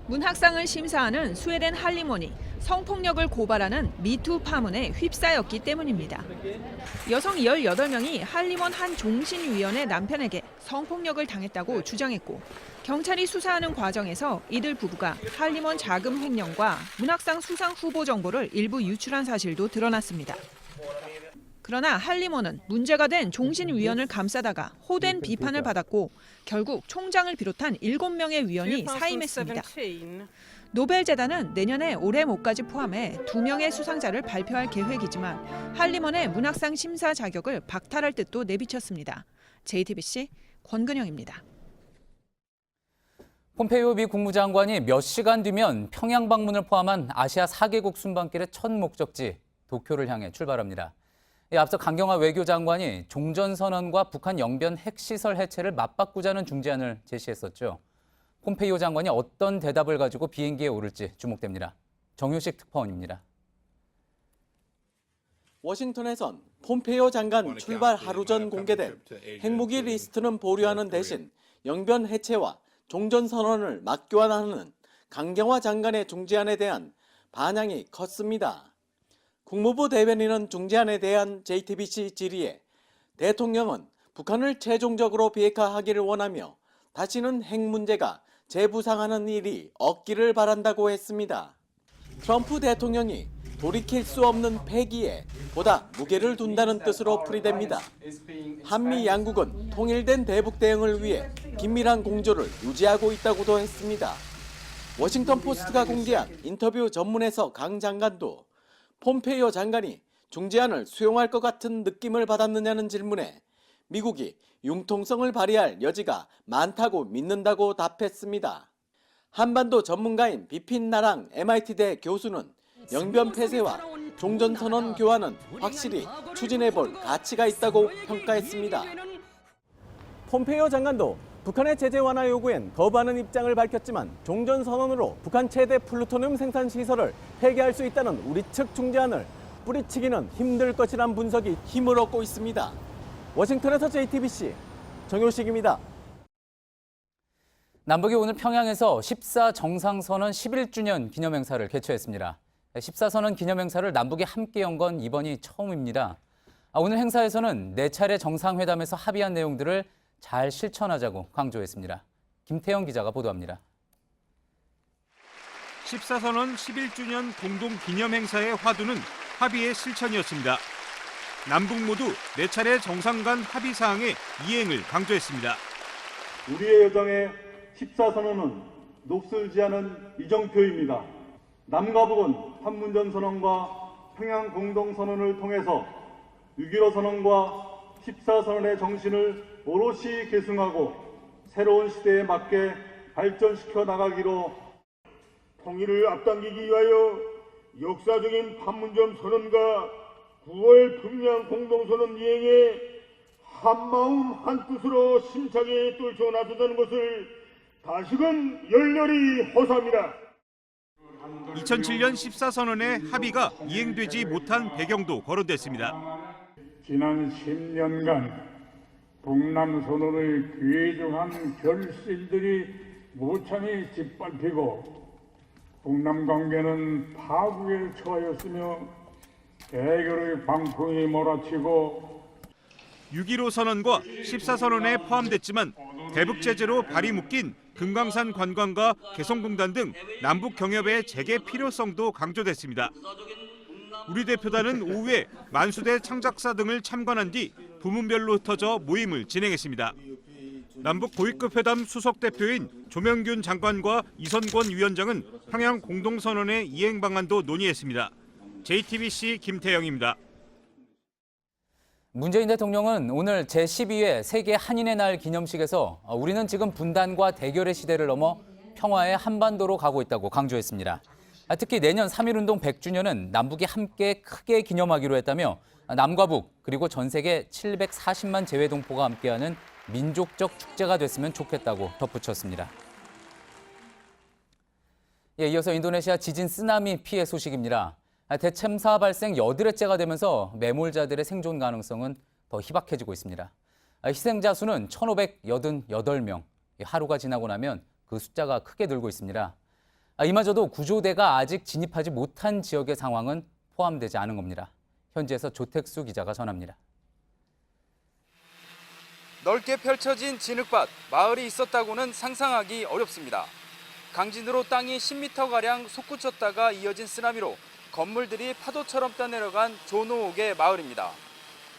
문학상을 심사하는 스웨덴 할리몬이 성폭력을 고발하는 미투 파문에 휩싸였기 때문입니다. 여성 18명이 할리몬 한 종신위원의 남편에게 성폭력을 당했다고 주장했고 경찰이 수사하는 과정에서 이들 부부가 할리몬 자금 횡령과 문학상 수상 후보 정보를 일부 유출한 사실도 드러났습니다. 그러나 할리몬은 문제가 된 종신위원을 감싸다가 호된 비판을 받았고 결국 총장을 비롯한 7명의 위원이 사임했습니다. 노벨재단은 내년에 올해 못까지 포함해 2명의 수상자를 발표할 계획이지만 할리몬의 문학상 심사 자격을 박탈할 뜻도 내비쳤습니다. JTBC 권근영입니다. 폼페이오 미 국무장관이 몇 시간 뒤면 평양 방문을 포함한 아시아 4개국 순방길의 첫 목적지 도쿄를 향해 출발합니다. 앞서 강경화 외교장관이 종전선언과 북한 영변 핵시설 해체를 맞바꾸자는 중재안을 제시했었죠. 폼페이오 장관이 어떤 대답을 가지고 비행기에 오를지 주목됩니다. 정효식 특파원입니다. 워싱턴에선 폼페이오 장관 출발 하루 전 공개된 핵무기 리스트는 보류하는 대신 영변 해체와 종전선언을 맞교환하는 강경화 장관의 중재안에 대한 반향이 컸습니다. 국무부 대변인은 중재안에 대한 JTBC 질의에 대통령은 북한을 최종적으로 비핵화하기를 원하며 다시는 핵 문제가 재부상하는 일이 없기를 바란다고 했습니다. 트럼프 대통령이 돌이킬 수 없는 폐기에 보다 무게를 둔다는 뜻으로 풀이됩니다. 한미 양국은 통일된 대북 대응을 위해 긴밀한 공조를 유지하고 있다고도 했습니다. 워싱턴 포스트가 공개한 인터뷰 전문에서 강 장관도 폼페이오 장관이 중재안을 수용할 것 같은 느낌을 받았느냐는 질문에 미국이 융통성을 발휘할 여지가 많다고 믿는다고 답했습니다. 한반도 전문가인 비핀 나랑 MIT대 교수는 영변 폐쇄와 종전선언 교환은 확실히 추진해볼 가치가 있다고 평가했습니다. 폼페이오 장관도 북한의 제재 완화 요구엔 거부하는 입장을 밝혔지만 종전선언으로 북한 최대 플루토늄 생산 시설을 폐기할 수 있다는 우리 측 중재안을 뿌리치기는 힘들 것이란 분석이 힘을 얻고 있습니다. 워싱턴에서 JTBC 정효식입니다. 남북이 오늘 평양에서 14정상선언 11주년 기념행사를 개최했습니다. 14선언 기념행사를 남북이 함께 연 건 이번이 처음입니다. 오늘 행사에서는 4차례 정상회담에서 합의한 내용들을 잘 실천하자고 강조했습니다. 김태영 기자가 보도합니다. 14선언 11주년 공동기념행사의 화두는 합의의 실천이었습니다. 남북 모두 4차례 정상 간 합의 사항의 이행을 강조했습니다. 우리의 여정의 14선언은 녹슬지 않은 이정표입니다. 남과 북은 판문점 선언과 평양 공동선언을 통해서 6.15 선언과 14선언의 정신을 오롯이 계승하고 새로운 시대에 맞게 발전시켜 나가기로 통일을 앞당기기 위하여 역사적인 판문점 선언과 9월 평양 공동선언 이행에 한마음 한뜻으로 심차게 떨쳐 나서자는 것을 다시금 열렬히 호소합니다. 2007년 14선언의 합의가 이행되지 못한 배경도 거론됐습니다. 지난 10년간 북남선언의 귀중한 결실들이 무참히 짓밟히고 북남 관계는 파국에 처하였으며 대결의 방풍이 몰아치고 6.15 선언과 14선언에 포함됐지만 대북 제재로 발이 묶인 금강산 관광과 개성공단 등 남북 경협의 재개 필요성도 강조됐습니다. 우리 대표단은 오후에 만수대 창작사 등을 참관한 뒤 부문별로 흩어져 모임을 진행했습니다. 남북 고위급 회담 수석 대표인 조명균 장관과 이선권 위원장은 평양 공동선언의 이행 방안도 논의했습니다. JTBC 김태영입니다. 문재인 대통령은 오늘 제12회 세계 한인의 날 기념식에서 우리는 지금 분단과 대결의 시대를 넘어 평화의 한반도로 가고 있다고 강조했습니다. 특히 내년 3.1운동 100주년은 남북이 함께 크게 기념하기로 했다며 남과 북 그리고 전 세계 740만 재외동포가 함께하는 민족적 축제가 됐으면 좋겠다고 덧붙였습니다. 이어서 인도네시아 지진 쓰나미 피해 소식입니다. 대참사 발생 8회째가 되면서 매몰자들의 생존 가능성은 더 희박해지고 있습니다. 희생자 수는 1,588명. 하루가 지나고 나면 그 숫자가 크게 늘고 있습니다. 이마저도 구조대가 아직 진입하지 못한 지역의 상황은 포함되지 않은 겁니다. 현지에서 조택수 기자가 전합니다. 넓게 펼쳐진 진흙밭, 마을이 있었다고는 상상하기 어렵습니다. 강진으로 땅이 10m가량 솟구쳤다가 이어진 쓰나미로 건물들이 파도처럼 떠내려간 조노옥의 마을입니다.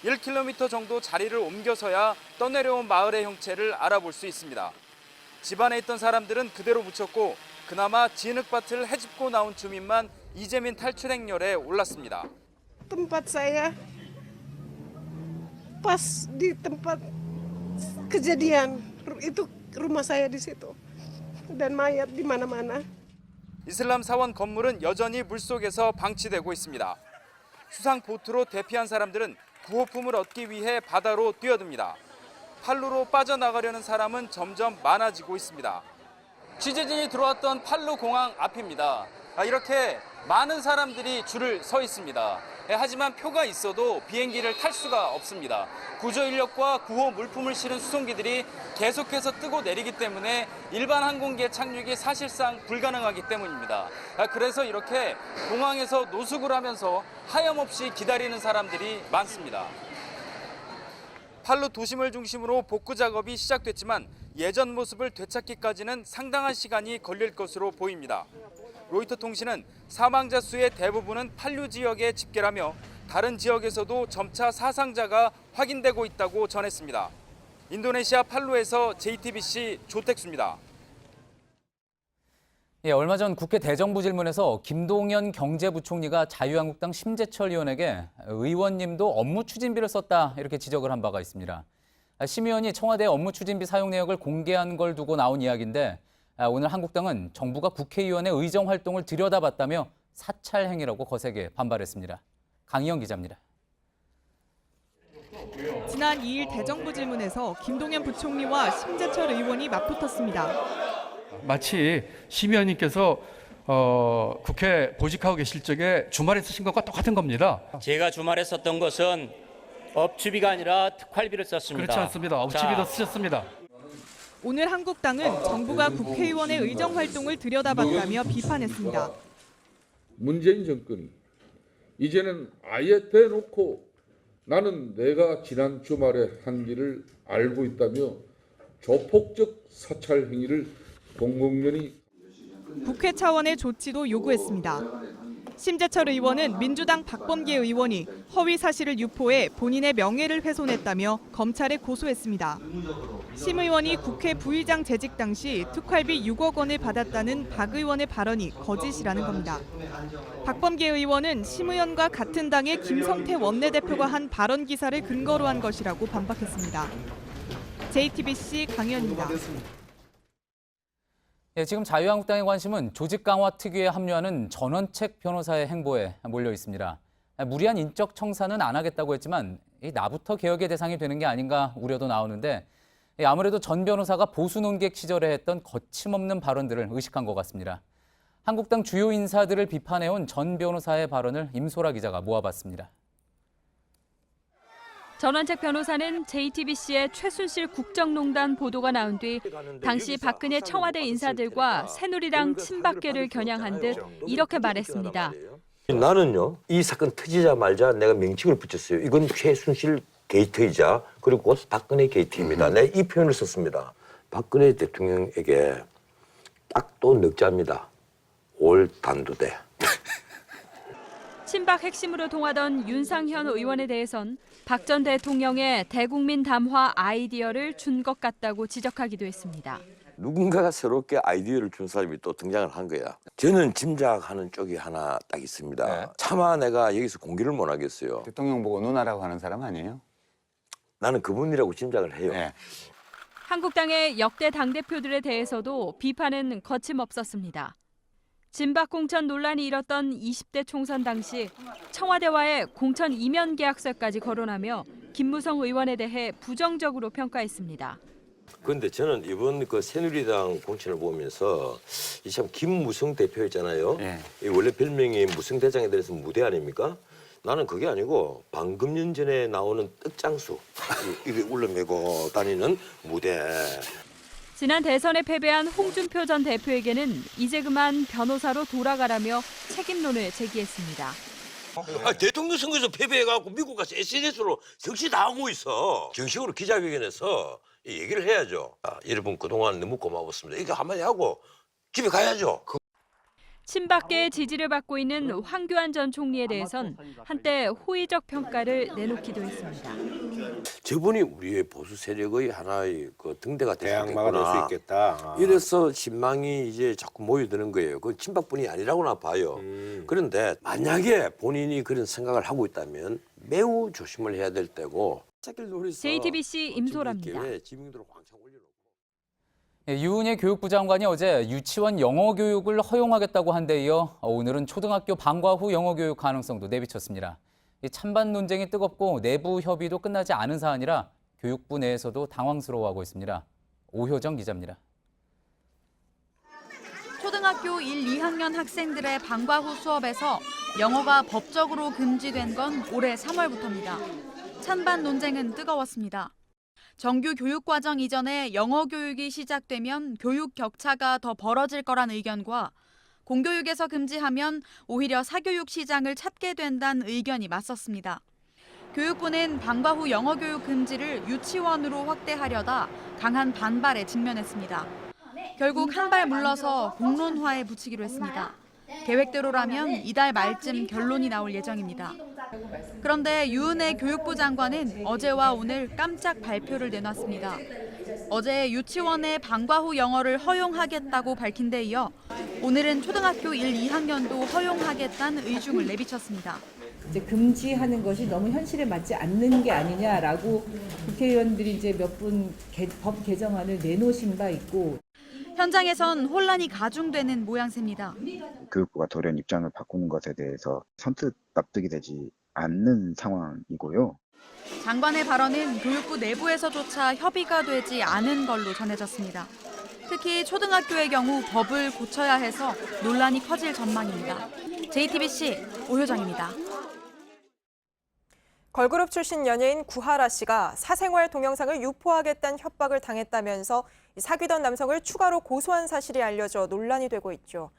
1km 정도 자리를 옮겨서야 떠내려온 마을의 형체를 알아볼 수 있습니다. 집안에 있던 사람들은 그대로 묻혔고 그나마 진흙밭을 헤집고 나온 주민만 이재민 탈출 행렬에 올랐습니다. tempat saya pas di tempat kejadian itu rumah saya di situ dan mayat di mana-mana. 이슬람 사원 건물은 여전히 물속에서 방치되고 있습니다. 수상 보트로 대피한 사람들은 구호품을 얻기 위해 바다로 뛰어듭니다. 팔루로 빠져나가려는 사람은 점점 많아지고 있습니다. 취재진이 들어왔던 팔루 공항 앞입니다. 이렇게 많은 사람들이 줄을 서 있습니다. 하지만 표가 있어도 비행기를 탈 수가 없습니다. 구조 인력과 구호 물품을 실은 수송기들이 계속해서 뜨고 내리기 때문에 일반 항공기의 착륙이 사실상 불가능하기 때문입니다. 그래서 이렇게 공항에서 노숙을 하면서 하염없이 기다리는 사람들이 많습니다. 팔루 도심을 중심으로 복구 작업이 시작됐지만 예전 모습을 되찾기까지는 상당한 시간이 걸릴 것으로 보입니다. 로이터 통신은 사망자 수의 대부분은 팔루 지역에 집계라며 다른 지역에서도 점차 사상자가 확인되고 있다고 전했습니다. 인도네시아 팔루에서 JTBC 조택수입니다. 얼마 전 국회 대정부 질문에서 김동연 경제부총리가 자유한국당 심재철 의원에게 의원님도 업무 추진비를 썼다 이렇게 지적을 한 바가 있습니다. 심 의원이 청와대 업무 추진비 사용 내역을 공개한 걸 두고 나온 이야기인데 오늘 한국당은 정부가 국회의원의 의정 활동을 들여다봤다며 사찰 행위라고 거세게 반발했습니다. 강희영 기자입니다. 지난 2일 대정부 질문에서 김동연 부총리와 심재철 의원이 맞붙었습니다. 마치 심 의원님께서 국회 보직하고 계실 적에 주말에 쓰신 것과 똑같은 겁니다. 제가 주말에 썼던 것은 업추비가 아니라 특활비를 썼습니다. 그렇지 않습니다. 업추비도 쓰셨습니다. 오늘 한국당은 정부가 국회의원의 의정 활동을 들여다봤다며 비판했습니다. 문재인 정권이 이제는 아예 대놓고 나는 내가 지난 주말에 한 일을 알고 있다며 조폭적 사찰 행위를 공공연히 국회 차원의 조치도 요구했습니다. 심재철 의원은 민주당 박범계 의원이 허위 사실을 유포해 본인의 명예를 훼손했다며 검찰에 고소했습니다. 심 의원이 국회 부의장 재직 당시 특활비 6억 원을 받았다는 박 의원의 발언이 거짓이라는 겁니다. 박범계 의원은 심 의원과 같은 당의 김성태 원내대표가 한 발언 기사를 근거로 한 것이라고 반박했습니다. JTBC 강희연입니다. 지금 자유한국당의 관심은 조직 강화 특위에 합류하는 전원책 변호사의 행보에 몰려 있습니다. 무리한 인적 청산은 안 하겠다고 했지만 나부터 개혁의 대상이 되는 게 아닌가 우려도 나오는데 아무래도 전 변호사가 보수 논객 시절에 했던 거침없는 발언들을 의식한 것 같습니다. 한국당 주요 인사들을 비판해온 전 변호사의 발언을 임소라 기자가 모아봤습니다. 전원책 변호사는 JTBC의 최순실 국정농단 보도가 나온 뒤 당시 박근혜 청와대 인사들과 새누리당 친박계를 겨냥한 듯 이렇게 말했습니다. 나는요, 이 사건 터지자마자 내가 명칭을 붙였어요. 이건 최순실 게이트이자 그리고 곧 박근혜 게이트입니다. 내 이 표현을 썼습니다. 박근혜 대통령에게 딱 또 넉자입니다. 올 단두대. 친박 핵심으로 통하던 윤상현 의원에 대해선 박 전 대통령의 대국민 담화 아이디어를 준 것 같다고 지적하기도 했습니다. 누군가가 새롭게 아이디어를 준 사람이 또 등장을 한 거야. 저는 짐작하는 쪽이 하나 딱 있습니다. 네. 차마 내가 여기서 공개를 못 하겠어요. 대통령 보고 누나라고 하는 사람 아니에요? 나는 그분이라고 짐작을 해요. 네. 한국당의 역대 당대표들에 대해서도 비판은 거침없었습니다. 진박 공천 논란이 일었던 20대 총선 당시 청와대와의 공천 이면 계약서까지 거론하며 김무성 의원에 대해 부정적으로 평가했습니다. 그런데 저는 이번 그 새누리당 공천을 보면서 이 참 김무성 대표 있잖아요. 네. 이 원래 별명이 무성대장에 대해서 무대 아닙니까? 나는 그게 아니고 방금 년 전에 나오는 떡장수 이게 울러매고 다니는 무대. 지난 대선에 패배한 홍준표 전 대표에게는 이제 그만 변호사로 돌아가라며 책임론을 제기했습니다. 대통령 선거에서 패배해갖고 미국 가서 SNS로 정치 다 하고 있어. 정식으로 기자회견에서 얘기를 해야죠. 여러분 그동안 너무 고마웠습니다. 이거 한마디 하고 집에 가야죠. 친박계의 지지를 받고 있는 황교안 전 총리에 대해선 한때 호의적 평가를 내놓기도 했습니다. 저분이 우리의 보수 세력의 하나의 그 등대가 대항마가 될 수 있겠다. 이래서 신망이 이제 자꾸 모여드는 거예요. 그건 친박뿐이 아니라고나 봐요. 그런데 만약에 본인이 그런 생각을 하고 있다면 매우 조심을 해야 될 때고. JTBC 임소라입니다. 유은혜 교육부 장관이 어제 유치원 영어 교육을 허용하겠다고 한 데 이어 오늘은 초등학교 방과 후 영어 교육 가능성도 내비쳤습니다. 찬반 논쟁이 뜨겁고 내부 협의도 끝나지 않은 사안이라 교육부 내에서도 당황스러워하고 있습니다. 오효정 기자입니다. 초등학교 1, 2학년 학생들의 방과 후 수업에서 영어가 법적으로 금지된 건 올해 3월부터입니다. 찬반 논쟁은 뜨거웠습니다. 정규 교육과정 이전에 영어 교육이 시작되면 교육 격차가 더 벌어질 거란 의견과 공교육에서 금지하면 오히려 사교육 시장을 찾게 된다는 의견이 맞섰습니다. 교육부는 방과 후 영어 교육 금지를 유치원으로 확대하려다 강한 반발에 직면했습니다. 결국 한 발 물러서 공론화에 붙이기로 했습니다. 계획대로라면 이달 말쯤 결론이 나올 예정입니다. 그런데 유은혜 교육부 장관은 어제와 오늘 깜짝 발표를 내놨습니다. 어제 유치원에 방과 후 영어를 허용하겠다고 밝힌 데 이어 오늘은 초등학교 1, 2학년도 허용하겠다는 의중을 내비쳤습니다. 이제 금지하는 것이 너무 현실에 맞지 않는 게 아니냐라고 국회의원들이 이제 몇 분 법 개정안을 내놓으신 바 있고 현장에선 혼란이 가중되는 모양새입니다. 교육부가 돌연 입장을 바꾸는 것에 대해서 선뜻 납득이 되지 않는 상황이고요. 장관의 발언은 교육부 내부에서조차 협의가 되지 않은 걸로 전해졌습니다. 특히 초등학교의 경우 법을 고쳐야 해서 논란이 커질 전망입니다. JTBC 오효정입니다. 걸그룹 출신 연예인 구하라 씨가 사생활 동영상을 유포하겠다는 협박을 당했다면서 사귀던 남성을 추가로 고소한 사실이 알려져 논란이 되고 있죠.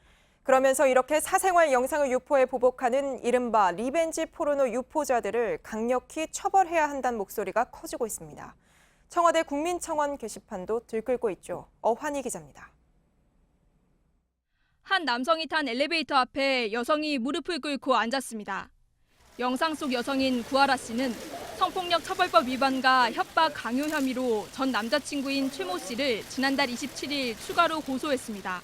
그러면서 이렇게 사생활 영상을 유포해 보복하는 이른바 리벤지 포르노 유포자들을 강력히 처벌해야 한다는 목소리가 커지고 있습니다. 청와대 국민청원 게시판도 들끓고 있죠. 어환희 기자입니다. 한 남성이 탄 엘리베이터 앞에 여성이 무릎을 꿇고 앉았습니다. 영상 속 여성인 구하라 씨는 성폭력 처벌법 위반과 협박 강요 혐의로 전 남자친구인 최모 씨를 지난달 27일 추가로 고소했습니다.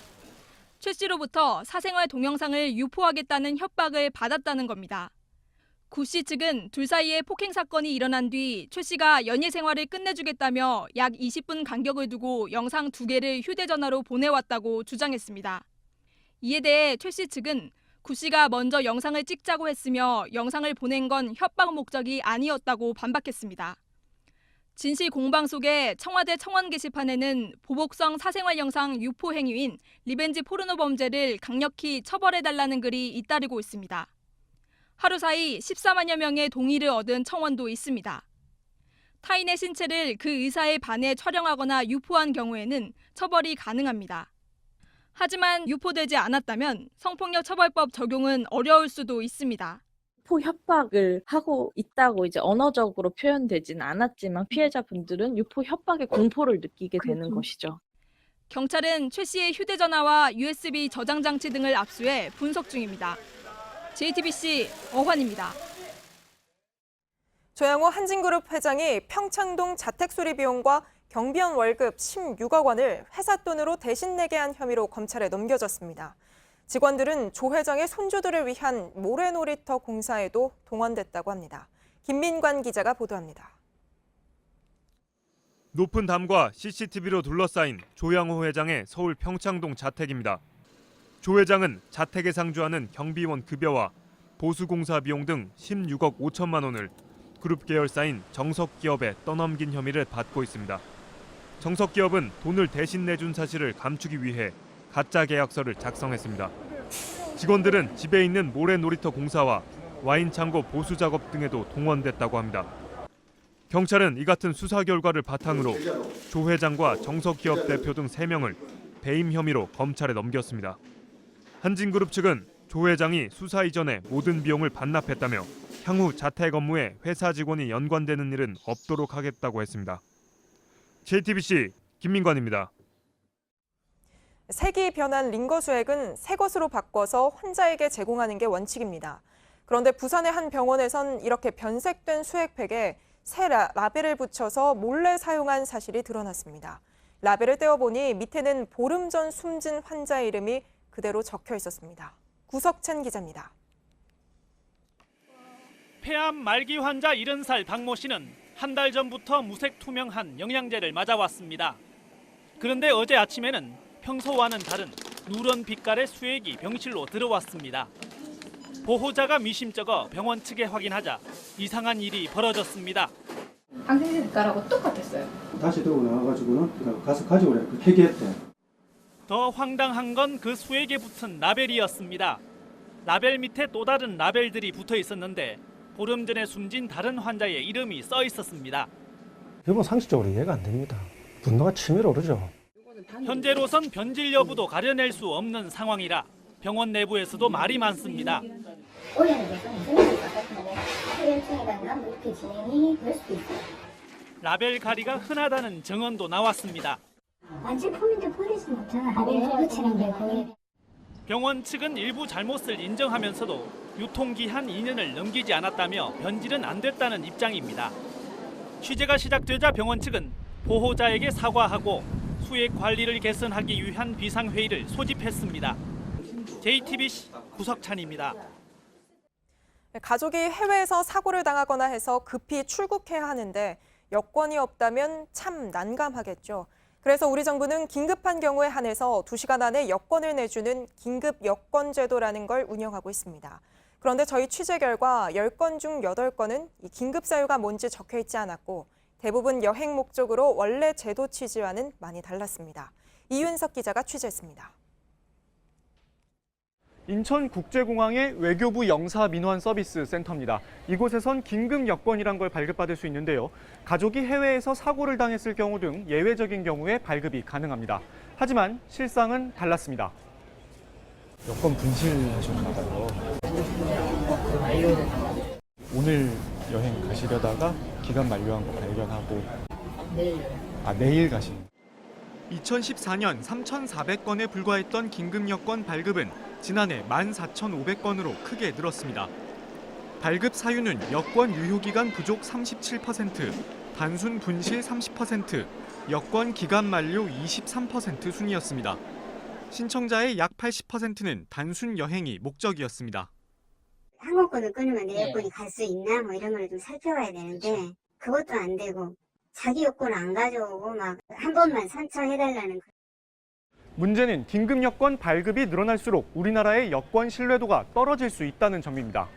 최 씨로부터 사생활 동영상을 유포하겠다는 협박을 받았다는 겁니다. 구 씨 측은 둘 사이에 폭행 사건이 일어난 뒤 최 씨가 연애 생활을 끝내주겠다며 약 20분 간격을 두고 영상 2개를 휴대전화로 보내왔다고 주장했습니다. 이에 대해 최 씨 측은 구 씨가 먼저 영상을 찍자고 했으며 영상을 보낸 건 협박 목적이 아니었다고 반박했습니다. 진실 공방 속에 청와대 청원 게시판에는 보복성 사생활 영상 유포 행위인 리벤지 포르노 범죄를 강력히 처벌해달라는 글이 잇따르고 있습니다. 하루 사이 14만여 명의 동의를 얻은 청원도 있습니다. 타인의 신체를 그 의사에 반해 촬영하거나 유포한 경우에는 처벌이 가능합니다. 하지만 유포되지 않았다면 성폭력 처벌법 적용은 어려울 수도 있습니다. 유포 협박을 하고 있다고 이제 언어적으로 표현되진 않았지만 피해자분들은 유포 협박의 공포를 느끼게 되는 것이죠. 경찰은 최 씨의 휴대전화와 USB 저장 장치 등을 압수해 분석 중입니다. JTBC 어환입니다. 조양호 한진그룹 회장이 평창동 자택 수리 비용과 경비원 월급 16억 원을 회사 돈으로 대신 내게 한 혐의로 검찰에 넘겨졌습니다. 직원들은 조 회장의 손주들을 위한 모래놀이터 공사에도 동원됐다고 합니다. 김민관 기자가 보도합니다. 높은 담과 CCTV로 둘러싸인 조양호 회장의 서울 평창동 자택입니다. 조 회장은 자택에 상주하는 경비원 급여와 보수공사 비용 등 16억 5천만 원을 그룹 계열사인 정석기업에 떠넘긴 혐의를 받고 있습니다. 정석기업은 돈을 대신 내준 사실을 감추기 위해 가짜 계약서를 작성했습니다. 직원들은 집에 있는 모래놀이터 공사와 와인 창고 보수 작업 등에도 동원됐다고 합니다. 경찰은 이 같은 수사 결과를 바탕으로 조 회장과 정석기업 대표 등 3명을 배임 혐의로 검찰에 넘겼습니다. 한진그룹 측은 조 회장이 수사 이전에 모든 비용을 반납했다며 향후 자택 업무에 회사 직원이 연관되는 일은 없도록 하겠다고 했습니다. JTBC 김민관입니다. 색이 변한 링거 수액은 새 것으로 바꿔서 환자에게 제공하는 게 원칙입니다. 그런데 부산의 한 병원에선 이렇게 변색된 수액팩에 새 라벨을 붙여서 몰래 사용한 사실이 드러났습니다. 라벨을 떼어보니 밑에는 보름 전 숨진 환자의 이름이 그대로 적혀 있었습니다. 구석찬 기자입니다. 폐암 말기 환자 70살 박모 씨는 한 달 전부터 무색 투명한 영양제를 맞아왔습니다. 그런데 어제 아침에는 평소와는 다른 누런 빛깔의 수액이 병실로 들어왔습니다. 보호자가 미심쩍어 병원 측에 확인하자 이상한 일이 벌어졌습니다. 항생제 빛깔하고 똑같았어요. 다시 들고 나와가지고는 가서 가져오래. 그렇게 얘기했대. 더 황당한 건 그 수액에 붙은 라벨이었습니다. 라벨 밑에 또 다른 라벨들이 붙어 있었는데 보름 전에 숨진 다른 환자의 이름이 써 있었습니다. 여러분 상식적으로 이해가 안 됩니다. 분노가 치밀어 오르죠. 현재로선 변질 여부도 가려낼 수 없는 상황이라 병원 내부에서도 말이 많습니다. 라벨 가리가 흔하다는 증언도 나왔습니다. 완제품인데 버릴 수는 없잖아. 라벨 붙이는 게 거의. 병원 측은 일부 잘못을 인정하면서도 유통기한 2년을 넘기지 않았다며 변질은 안 됐다는 입장입니다. 취재가 시작되자 병원 측은 보호자에게 사과하고 수액 관리를 개선하기 위한 비상회의를 소집했습니다. JTBC 구석찬입니다. 가족이 해외에서 사고를 당하거나 해서 급히 출국해야 하는데 여권이 없다면 참 난감하겠죠. 그래서 우리 정부는 긴급한 경우에 한해서 2시간 안에 여권을 내주는 긴급 여권 제도라는 걸 운영하고 있습니다. 그런데 저희 취재 결과 10건 중 8건은 이 긴급 사유가 뭔지 적혀 있지 않았고 대부분 여행 목적으로 원래 제도 취지와는 많이 달랐습니다. 이윤석 기자가 취재했습니다. 인천국제공항의 외교부 영사민환 서비스 센터입니다. 이곳에선 긴급 여권이란 걸 발급받을 수 있는데요. 가족이 해외에서 사고를 당했을 경우 등 예외적인 경우에 발급이 가능합니다. 하지만 실상은 달랐습니다. 여권 분실하셨나 봐요. 오늘 여행 가시려다가 기간 만료한 거 발견하고 내일 가시는. 2014년 3,400건에 불과했던 긴급 여권 발급은 지난해 14,500건으로 크게 늘었습니다. 발급 사유는 여권 유효기간 부족 37%, 단순 분실 30%, 여권 기간 만료 23% 순이었습니다. 신청자의 약 80%는 단순 여행이 목적이었습니다. 항공권을 끊으면 내 여권이 갈 수 있나 뭐 이런 걸 좀 살펴봐야 되는데 그것도 안 되고 자기 여권을 안 가져오고 막 한 번만 선처해달라는. 문제는 긴급 여권 발급이 늘어날수록 우리나라의 여권 신뢰도가 떨어질 수 있다는 점입니다.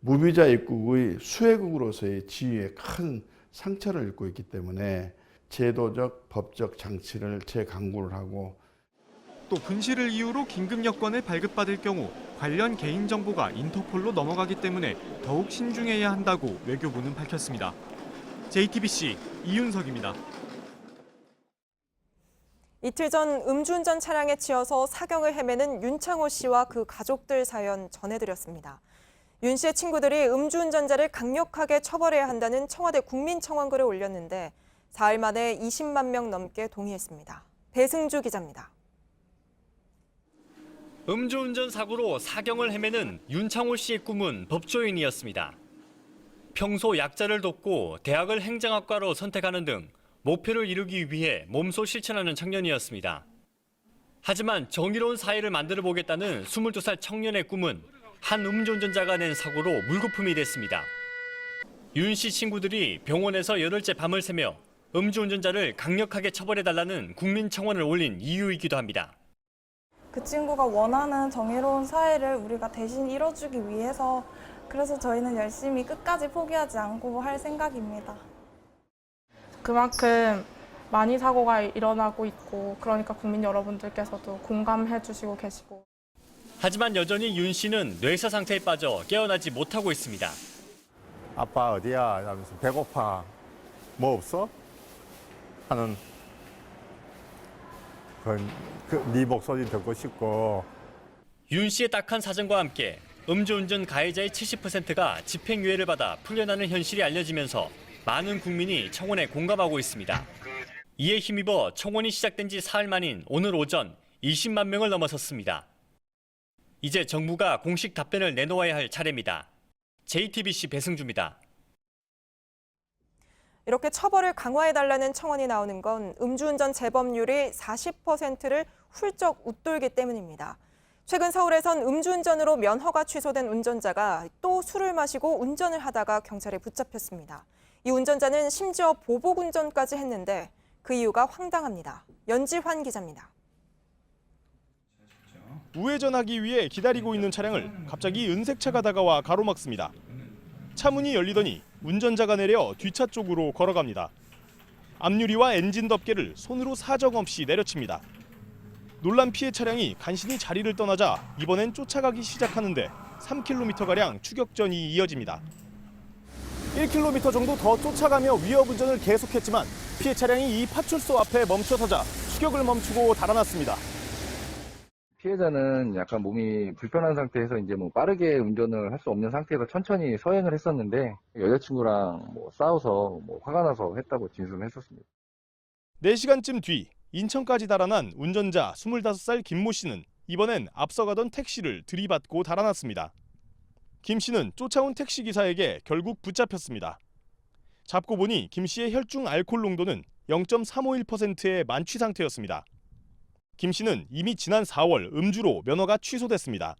무비자 입국의 수혜국으로서의 지위에 큰 상처를 입고 있기 때문에 제도적, 법적 장치를 재강구를 하고 또 분실을 이유로 긴급 여권을 발급받을 경우 관련 개인정보가 인터폴로 넘어가기 때문에 더욱 신중해야 한다고 외교부는 밝혔습니다. JTBC 이윤석입니다. 이틀 전 음주운전 차량에 치여서 사경을 헤매는 윤창호 씨와 그 가족들 사연 전해드렸습니다. 윤 씨의 친구들이 음주운전자를 강력하게 처벌해야 한다는 청와대 국민청원글을 올렸는데 4일 만에 20만 명 넘게 동의했습니다. 배승주 기자입니다. 음주운전 사고로 사경을 헤매는 윤창호 씨의 꿈은 법조인이었습니다. 평소 약자를 돕고 대학을 행정학과로 선택하는 등 목표를 이루기 위해 몸소 실천하는 청년이었습니다. 하지만 정의로운 사회를 만들어 보겠다는 22살 청년의 꿈은 한 음주운전자가 낸 사고로 물거품이 됐습니다. 윤 씨 친구들이 병원에서 열흘째 밤을 새며 음주운전자를 강력하게 처벌해달라는 국민청원을 올린 이유이기도 합니다. 그 친구가 원하는 정의로운 사회를 우리가 대신 이뤄주기 위해서 그래서 저희는 열심히 끝까지 포기하지 않고 할 생각입니다. 그만큼 많이 사고가 일어나고 있고 그러니까 국민 여러분들께서도 공감해 주시고 계시고. 하지만 여전히 윤 씨는 뇌사 상태에 빠져 깨어나지 못하고 있습니다. 아빠 어디야? 하면서 배고파. 뭐 없어? 하는 네 목소리 듣고 싶고. 윤 씨의 딱한 사정과 함께 음주운전 가해자의 70%가 집행유예를 받아 풀려나는 현실이 알려지면서 많은 국민이 청원에 공감하고 있습니다. 이에 힘입어 청원이 시작된 지 사흘 만인 오늘 오전 20만 명을 넘어섰습니다. 이제 정부가 공식 답변을 내놓아야 할 차례입니다. JTBC 배승주입니다. 이렇게 처벌을 강화해달라는 청원이 나오는 건 음주운전 재범률이 40%를 훌쩍 웃돌기 때문입니다. 최근 서울에선 음주운전으로 면허가 취소된 운전자가 또 술을 마시고 운전을 하다가 경찰에 붙잡혔습니다. 이 운전자는 심지어 보복운전까지 했는데 그 이유가 황당합니다. 연지환 기자입니다. 우회전하기 위해 기다리고 있는 차량을 갑자기 은색차가 다가와 가로막습니다. 차 문이 열리더니 운전자가 내려 뒷차 쪽으로 걸어갑니다. 앞유리와 엔진 덮개를 손으로 사정없이 내려칩니다. 놀란 피해 차량이 간신히 자리를 떠나자 이번엔 쫓아가기 시작하는데 3km가량 추격전이 이어집니다. 1km 정도 더 쫓아가며 위협 운전을 계속했지만 피해 차량이 이 파출소 앞에 멈춰서자 추격을 멈추고 달아났습니다. 피해자는 약간 몸이 불편한 상태에서 이제 뭐 빠르게 운전을 할 수 없는 상태에서 천천히 서행을 했었는데 여자친구랑 싸워서 화가 나서 했다고 진술을 했었습니다. 4시간쯤 뒤 인천까지 달아난 운전자 25살 김모 씨는 이번엔 앞서가던 택시를 들이받고 달아났습니다. 김 씨는 쫓아온 택시기사에게 결국 붙잡혔습니다. 잡고 보니 김 씨의 혈중 알코올 농도는 0.351%의 만취 상태였습니다. 김 씨는 이미 지난 4월 음주로 면허가 취소됐습니다.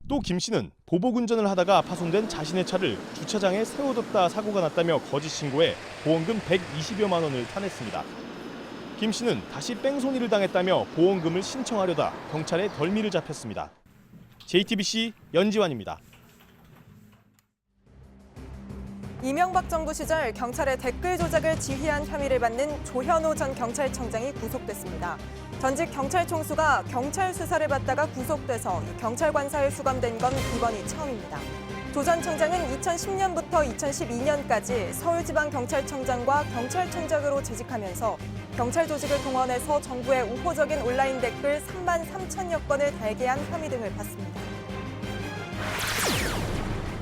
또 김 씨는 보복운전을 하다가 파손된 자신의 차를 주차장에 세워뒀다 사고가 났다며 거짓 신고해 보험금 120여만 원을 타냈습니다. 김 씨는 다시 뺑소니를 당했다며 보험금을 신청하려다 경찰에 덜미를 잡혔습니다. JTBC 연지환입니다. 이명박 정부 시절 경찰의 댓글 조작을 지휘한 혐의를 받는 조현오 전 경찰청장이 구속됐습니다. 전직 경찰 총수가 경찰 수사를 받다가 구속돼서 경찰관사에 수감된 건 이번이 처음입니다. 조 전 청장은 2010년부터 2012년까지 서울지방경찰청장과 경찰청장으로 재직하면서 경찰 조직을 동원해서 정부의 우호적인 온라인 댓글 3만 3천여 건을 달게한 혐의 등을 받습니다.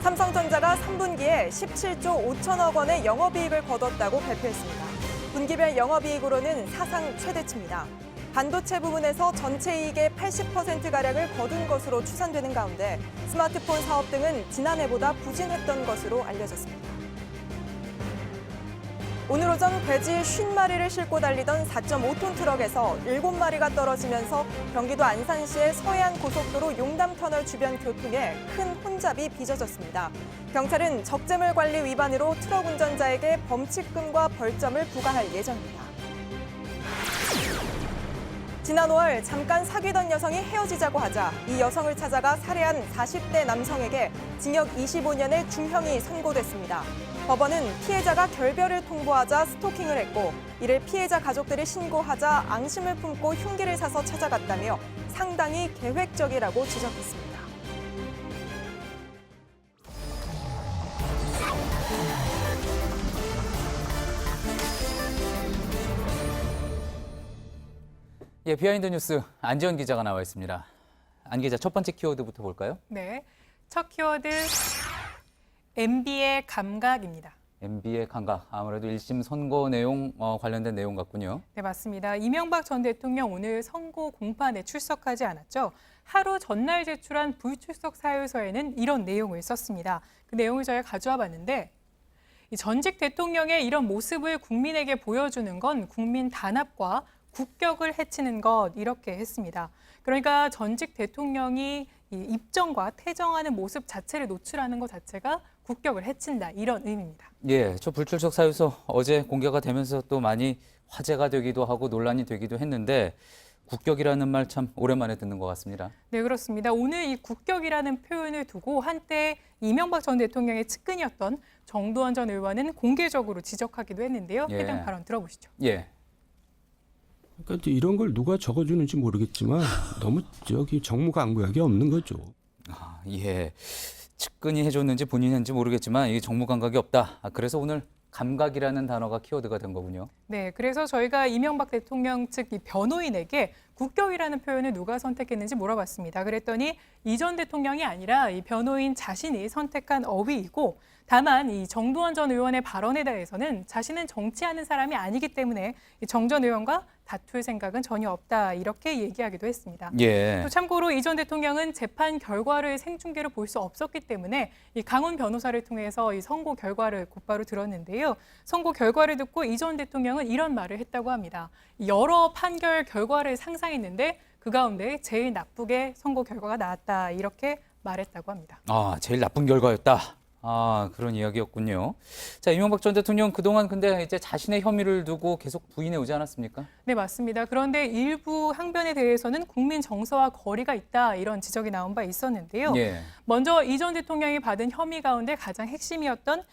삼성전자가 3분기에 17조 5천억 원의 영업이익을 거뒀다고 발표했습니다. 분기별 영업이익으로는 사상 최대치입니다. 반도체 부문에서 전체 이익의 80%가량을 거둔 것으로 추산되는 가운데 스마트폰 사업 등은 지난해보다 부진했던 것으로 알려졌습니다. 오늘 오전 돼지 50마리를 싣고 달리던 4.5톤 트럭에서 7마리가 떨어지면서 경기도 안산시의 서해안 고속도로 용담터널 주변 교통에 큰 혼잡이 빚어졌습니다. 경찰은 적재물 관리 위반으로 트럭 운전자에게 범칙금과 벌점을 부과할 예정입니다. 지난 5월 잠깐 사귀던 여성이 헤어지자고 하자 이 여성을 찾아가 살해한 40대 남성에게 징역 25년의 중형이 선고됐습니다. 법원은 피해자가 결별을 통보하자 스토킹을 했고 이를 피해자 가족들이 신고하자 앙심을 품고 흉기를 사서 찾아갔다며 상당히 계획적이라고 지적했습니다. 예, 비하인드 뉴스 안지연 기자가 나와 있습니다. 안 기자, 첫 번째 키워드부터 볼까요? 네, 첫 키워드 MB의 감각입니다. MB의 감각, 아무래도 1심 선고 내용 관련된 내용 같군요. 네, 맞습니다. 이명박 전 대통령 오늘 선고 공판에 출석하지 않았죠. 하루 전날 제출한 불출석 사유서에는 이런 내용을 썼습니다. 그 내용을 저희가 가져와 봤는데 이 전직 대통령의 이런 모습을 국민에게 보여주는 건 국민 단합과 국격을 해치는 것, 이렇게 했습니다. 그러니까 전직 대통령이 이 입정과 퇴정하는 모습 자체를 노출하는 것 자체가 국격을 해친다, 이런 의미입니다. 예, 저 불출석 사유서 어제 공개가 되면서 또 많이 화제가 되기도 하고 논란이 되기도 했는데 국격이라는 말 참 오랜만에 듣는 것 같습니다. 네, 그렇습니다. 오늘 이 국격이라는 표현을 두고 한때 이명박 전 대통령의 측근이었던 정두원 전 의원은 공개적으로 지적하기도 했는데요. 예. 해당 발언 들어보시죠. 예. 그러니까 이런 걸 누가 적어주는지 모르겠지만 너무 정무감각이 없는 거죠. 아, 예. 측근이 해줬는지 본인이 했는지 모르겠지만 이게 정무감각이 없다. 그래서 오늘 감각이라는 단어가 키워드가 된 거군요. 네, 그래서 저희가 이명박 대통령 측 이 변호인에게 국격이라는 표현을 누가 선택했는지 물어봤습니다. 그랬더니 이 전 대통령이 아니라 이 변호인 자신이 선택한 어휘이고, 다만 이 정두원 전 의원의 발언에 대해서는 자신은 정치하는 사람이 아니기 때문에 정 전 의원과 다툴 생각은 전혀 없다, 이렇게 얘기하기도 했습니다. 예. 또 참고로 이 전 대통령은 재판 결과를 생중계로 볼 수 없었기 때문에 이 강훈 변호사를 통해서 이 선고 결과를 곧바로 들었는데요. 선고 결과를 듣고 이 전 대통령은 이런 말을 했다고 합니다. 여러 판결 결과를 상상했는데 그 가운데 제일 나쁘게 선고 결과가 나왔다, 이렇게 말했다고 합니다. 아, 제일 나쁜 결과였다. 아, 그런 이야기였군요. 자, 이명박 전 대통령 그동안 근데 이제 자신의 혐의를 두고 계속 부인해 오지 않았습니까? 네, 맞습니다. 그런데 일부 항변에 대해서는 국민 정서와 거리가 있다, 이런 지적이 나온 바 있었는데요. 예. 먼저 이 전 대통령이 받은 혐의 가운데 가장 핵심이었던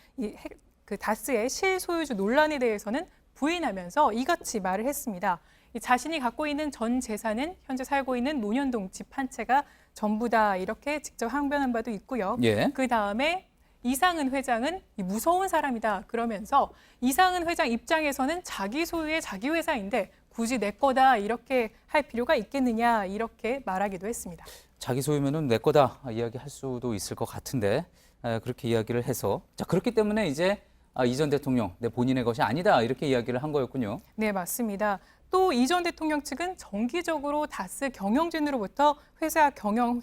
그 다스의 실소유주 논란에 대해서는 부인하면서 이같이 말을 했습니다. 자신이 갖고 있는 전 재산은 현재 살고 있는 논현동 집 한 채가 전부다, 이렇게 직접 항변한 바도 있고요. 예. 그 다음에 이상은 회장은 무서운 사람이다, 그러면서 이상은 회장 입장에서는 자기 소유의 자기 회사인데 굳이 내 거다, 이렇게 할 필요가 있겠느냐, 이렇게 말하기도 했습니다. 자기 소유면은 내 거다 이야기할 수도 있을 것 같은데 그렇게 이야기를 해서, 자, 그렇기 때문에 이제 이 전 대통령 내 본인의 것이 아니다, 이렇게 이야기를 한 거였군요. 네, 맞습니다. 또 이 전 대통령 측은 정기적으로 다스 경영진으로부터 회사 경영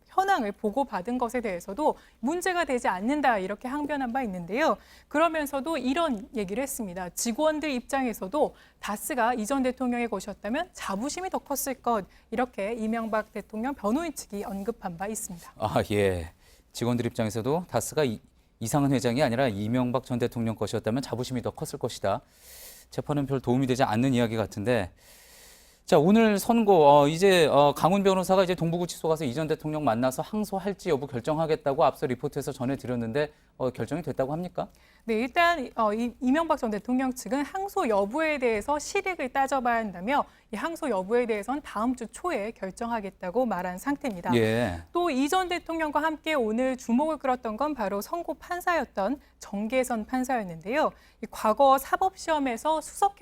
현황을 보고받은 것에 대해서도 문제가 되지 않는다, 이렇게 항변한 바 있는데요. 그러면서도 이런 얘기를 했습니다. 직원들 입장에서도 다스가 이 전 대통령의 것이었다면 자부심이 더 컸을 것, 이렇게 이명박 대통령 변호인 측이 언급한 바 있습니다. 아, 예. 직원들 입장에서도 다스가 이상은 회장이 아니라 이명박 전 대통령 것이었다면 자부심이 더 컸을 것이다. 재판은 별 도움이 되지 않는 이야기 같은데, 자, 오늘 선고 이제 강훈 변호사가 이제 동부구치소 가서 이 전 대통령 만나서 항소할지 여부 결정하겠다고 앞서 리포트에서 전해드렸는데 결정이 됐다고 합니까? 네, 일단 이명박 전 대통령 측은 항소 여부에 대해서 실익을 따져봐야 한다며 이 항소 여부에 대해서는 다음 주 초에 결정하겠다고 말한 상태입니다. 예. 또 이 전 대통령과 함께 오늘 주목을 끌었던 건 바로 선고 판사였던 정계선 판사였는데요. 이 과거 사법시험에서 수석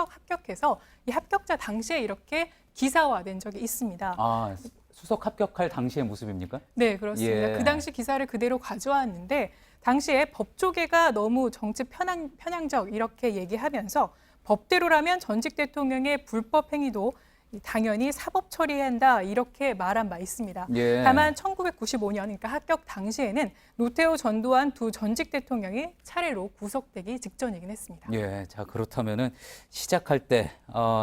합격해서 이 합격자 당시에 이렇게 기사화된 적이 있습니다. 아, 수석 합격할 당시의 모습입니까? 네, 그렇습니다. 예. 그 당시 기사를 그대로 가져왔는데 당시에 법조계가 너무 정치 편향적, 이렇게 얘기하면서 법대로라면 전직 대통령의 불법 행위도 당연히 사법 처리해야 한다, 이렇게 말한 바 있습니다. 예. 다만 1995년, 그러니까 합격 당시에는 노태우, 전두환 두 전직 대통령이 차례로 구속되기 직전이긴 했습니다. 예, 자, 그렇다면은 시작할 때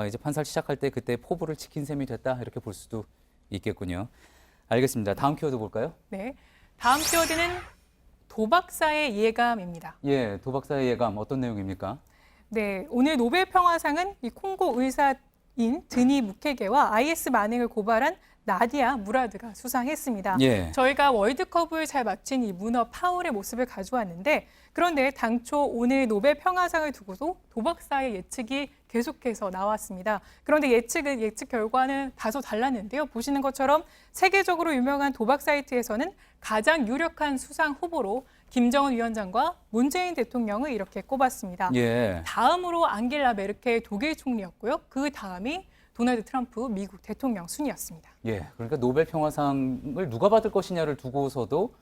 이제 판사를 시작할 때 그때 포부를 지킨 셈이 됐다, 이렇게 볼 수도 있겠군요. 알겠습니다. 다음 키워드 볼까요? 네, 다음 키워드는 도박사의 예감입니다. 예, 도박사의 예감 어떤 내용입니까? 네, 오늘 노벨 평화상은 이 콩고 의사인 드니 무케게와 IS 만행을 고발한 나디아 무라드가 수상했습니다. 예. 저희가 월드컵을 잘 마친 이 문어 파울의 모습을 가져왔는데, 그런데 당초 오늘 노벨 평화상을 두고도 도박사의 예측이 계속해서 나왔습니다. 그런데 예측 결과는 다소 달랐는데요. 보시는 것처럼 세계적으로 유명한 도박 사이트에서는 가장 유력한 수상 후보로 김정은 위원장과 문재인 대통령을 이렇게 꼽았습니다. 예. 다음으로 앙겔라 메르켈 독일 총리였고요. 그 다음이 도널드 트럼프 미국 대통령 순이었습니다. 예, 그러니까 노벨 평화상을 누가 받을 것이냐를 두고서도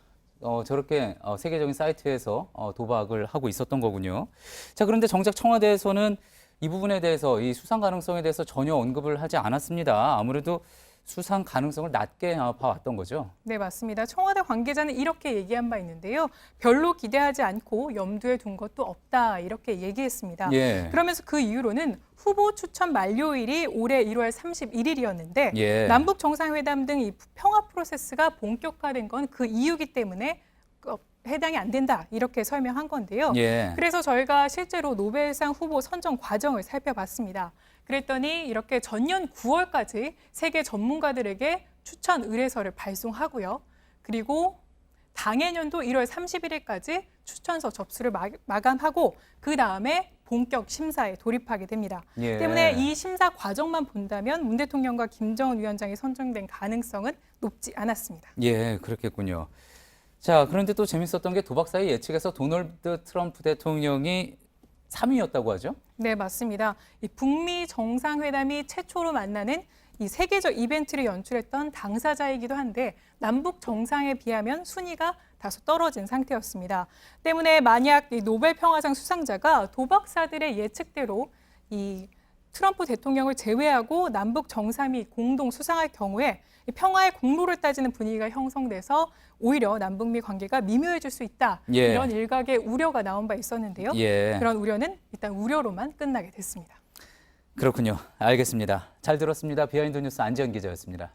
저렇게 세계적인 사이트에서 도박을 하고 있었던 거군요. 자, 그런데 정작 청와대에서는 이 부분에 대해서, 이 수상 가능성에 대해서 전혀 언급을 하지 않았습니다. 아무래도 수상 가능성을 낮게 봐왔던 거죠. 네, 맞습니다. 청와대 관계자는 이렇게 얘기한 바 있는데요. 별로 기대하지 않고 염두에 둔 것도 없다, 이렇게 얘기했습니다. 예. 그러면서 그 이유로는 후보 추천 만료일이 올해 1월 31일이었는데 예. 남북 정상회담 등 이 평화 프로세스가 본격화된 건 그 이유기 때문에 해당이 안 된다, 이렇게 설명한 건데요. 예. 그래서 저희가 실제로 노벨상 후보 선정 과정을 살펴봤습니다. 그랬더니 이렇게 전년 9월까지 세계 전문가들에게 추천 의뢰서를 발송하고요. 그리고 당해년도 1월 31일까지 추천서 접수를 마감하고 그 다음에 본격 심사에 돌입하게 됩니다. 예. 때문에 이 심사 과정만 본다면 문 대통령과 김정은 위원장이 선정된 가능성은 높지 않았습니다. 예, 그렇겠군요. 자, 그런데 또 재밌었던 게 도박사의 예측에서 도널드 트럼프 대통령이 3위였다고 하죠? 네, 맞습니다. 이 북미 정상회담이 최초로 만나는 이 세계적 이벤트를 연출했던 당사자이기도 한데 남북 정상에 비하면 순위가 다소 떨어진 상태였습니다. 때문에 만약 이 노벨 평화상 수상자가 도박사들의 예측대로 이 트럼프 대통령을 제외하고 남북 정상이 공동 수상할 경우에 이 평화의 공로를 따지는 분위기가 형성돼서 오히려 남북미 관계가 미묘해질 수 있다. 예. 이런 일각의 우려가 나온 바 있었는데요. 예. 그런 우려는 일단 우려로만 끝나게 됐습니다. 그렇군요. 알겠습니다. 잘 들었습니다. 비하인드 뉴스 안지연 기자였습니다.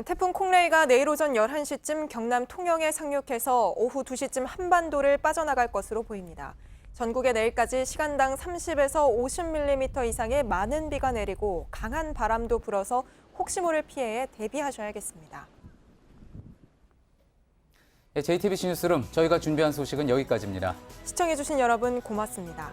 태풍 콩레이가 내일 오전 11시쯤 경남 통영에 상륙해서 오후 2시쯤 한반도를 빠져나갈 것으로 보입니다. 전국에 내일까지 시간당 30에서 50mm 이상의 많은 비가 내리고 강한 바람도 불어서 혹시 모를 피해에 대비하셔야겠습니다. JTBC 뉴스룸 저희가 준비한 소식은 여기까지입니다. 시청해주신 여러분 고맙습니다.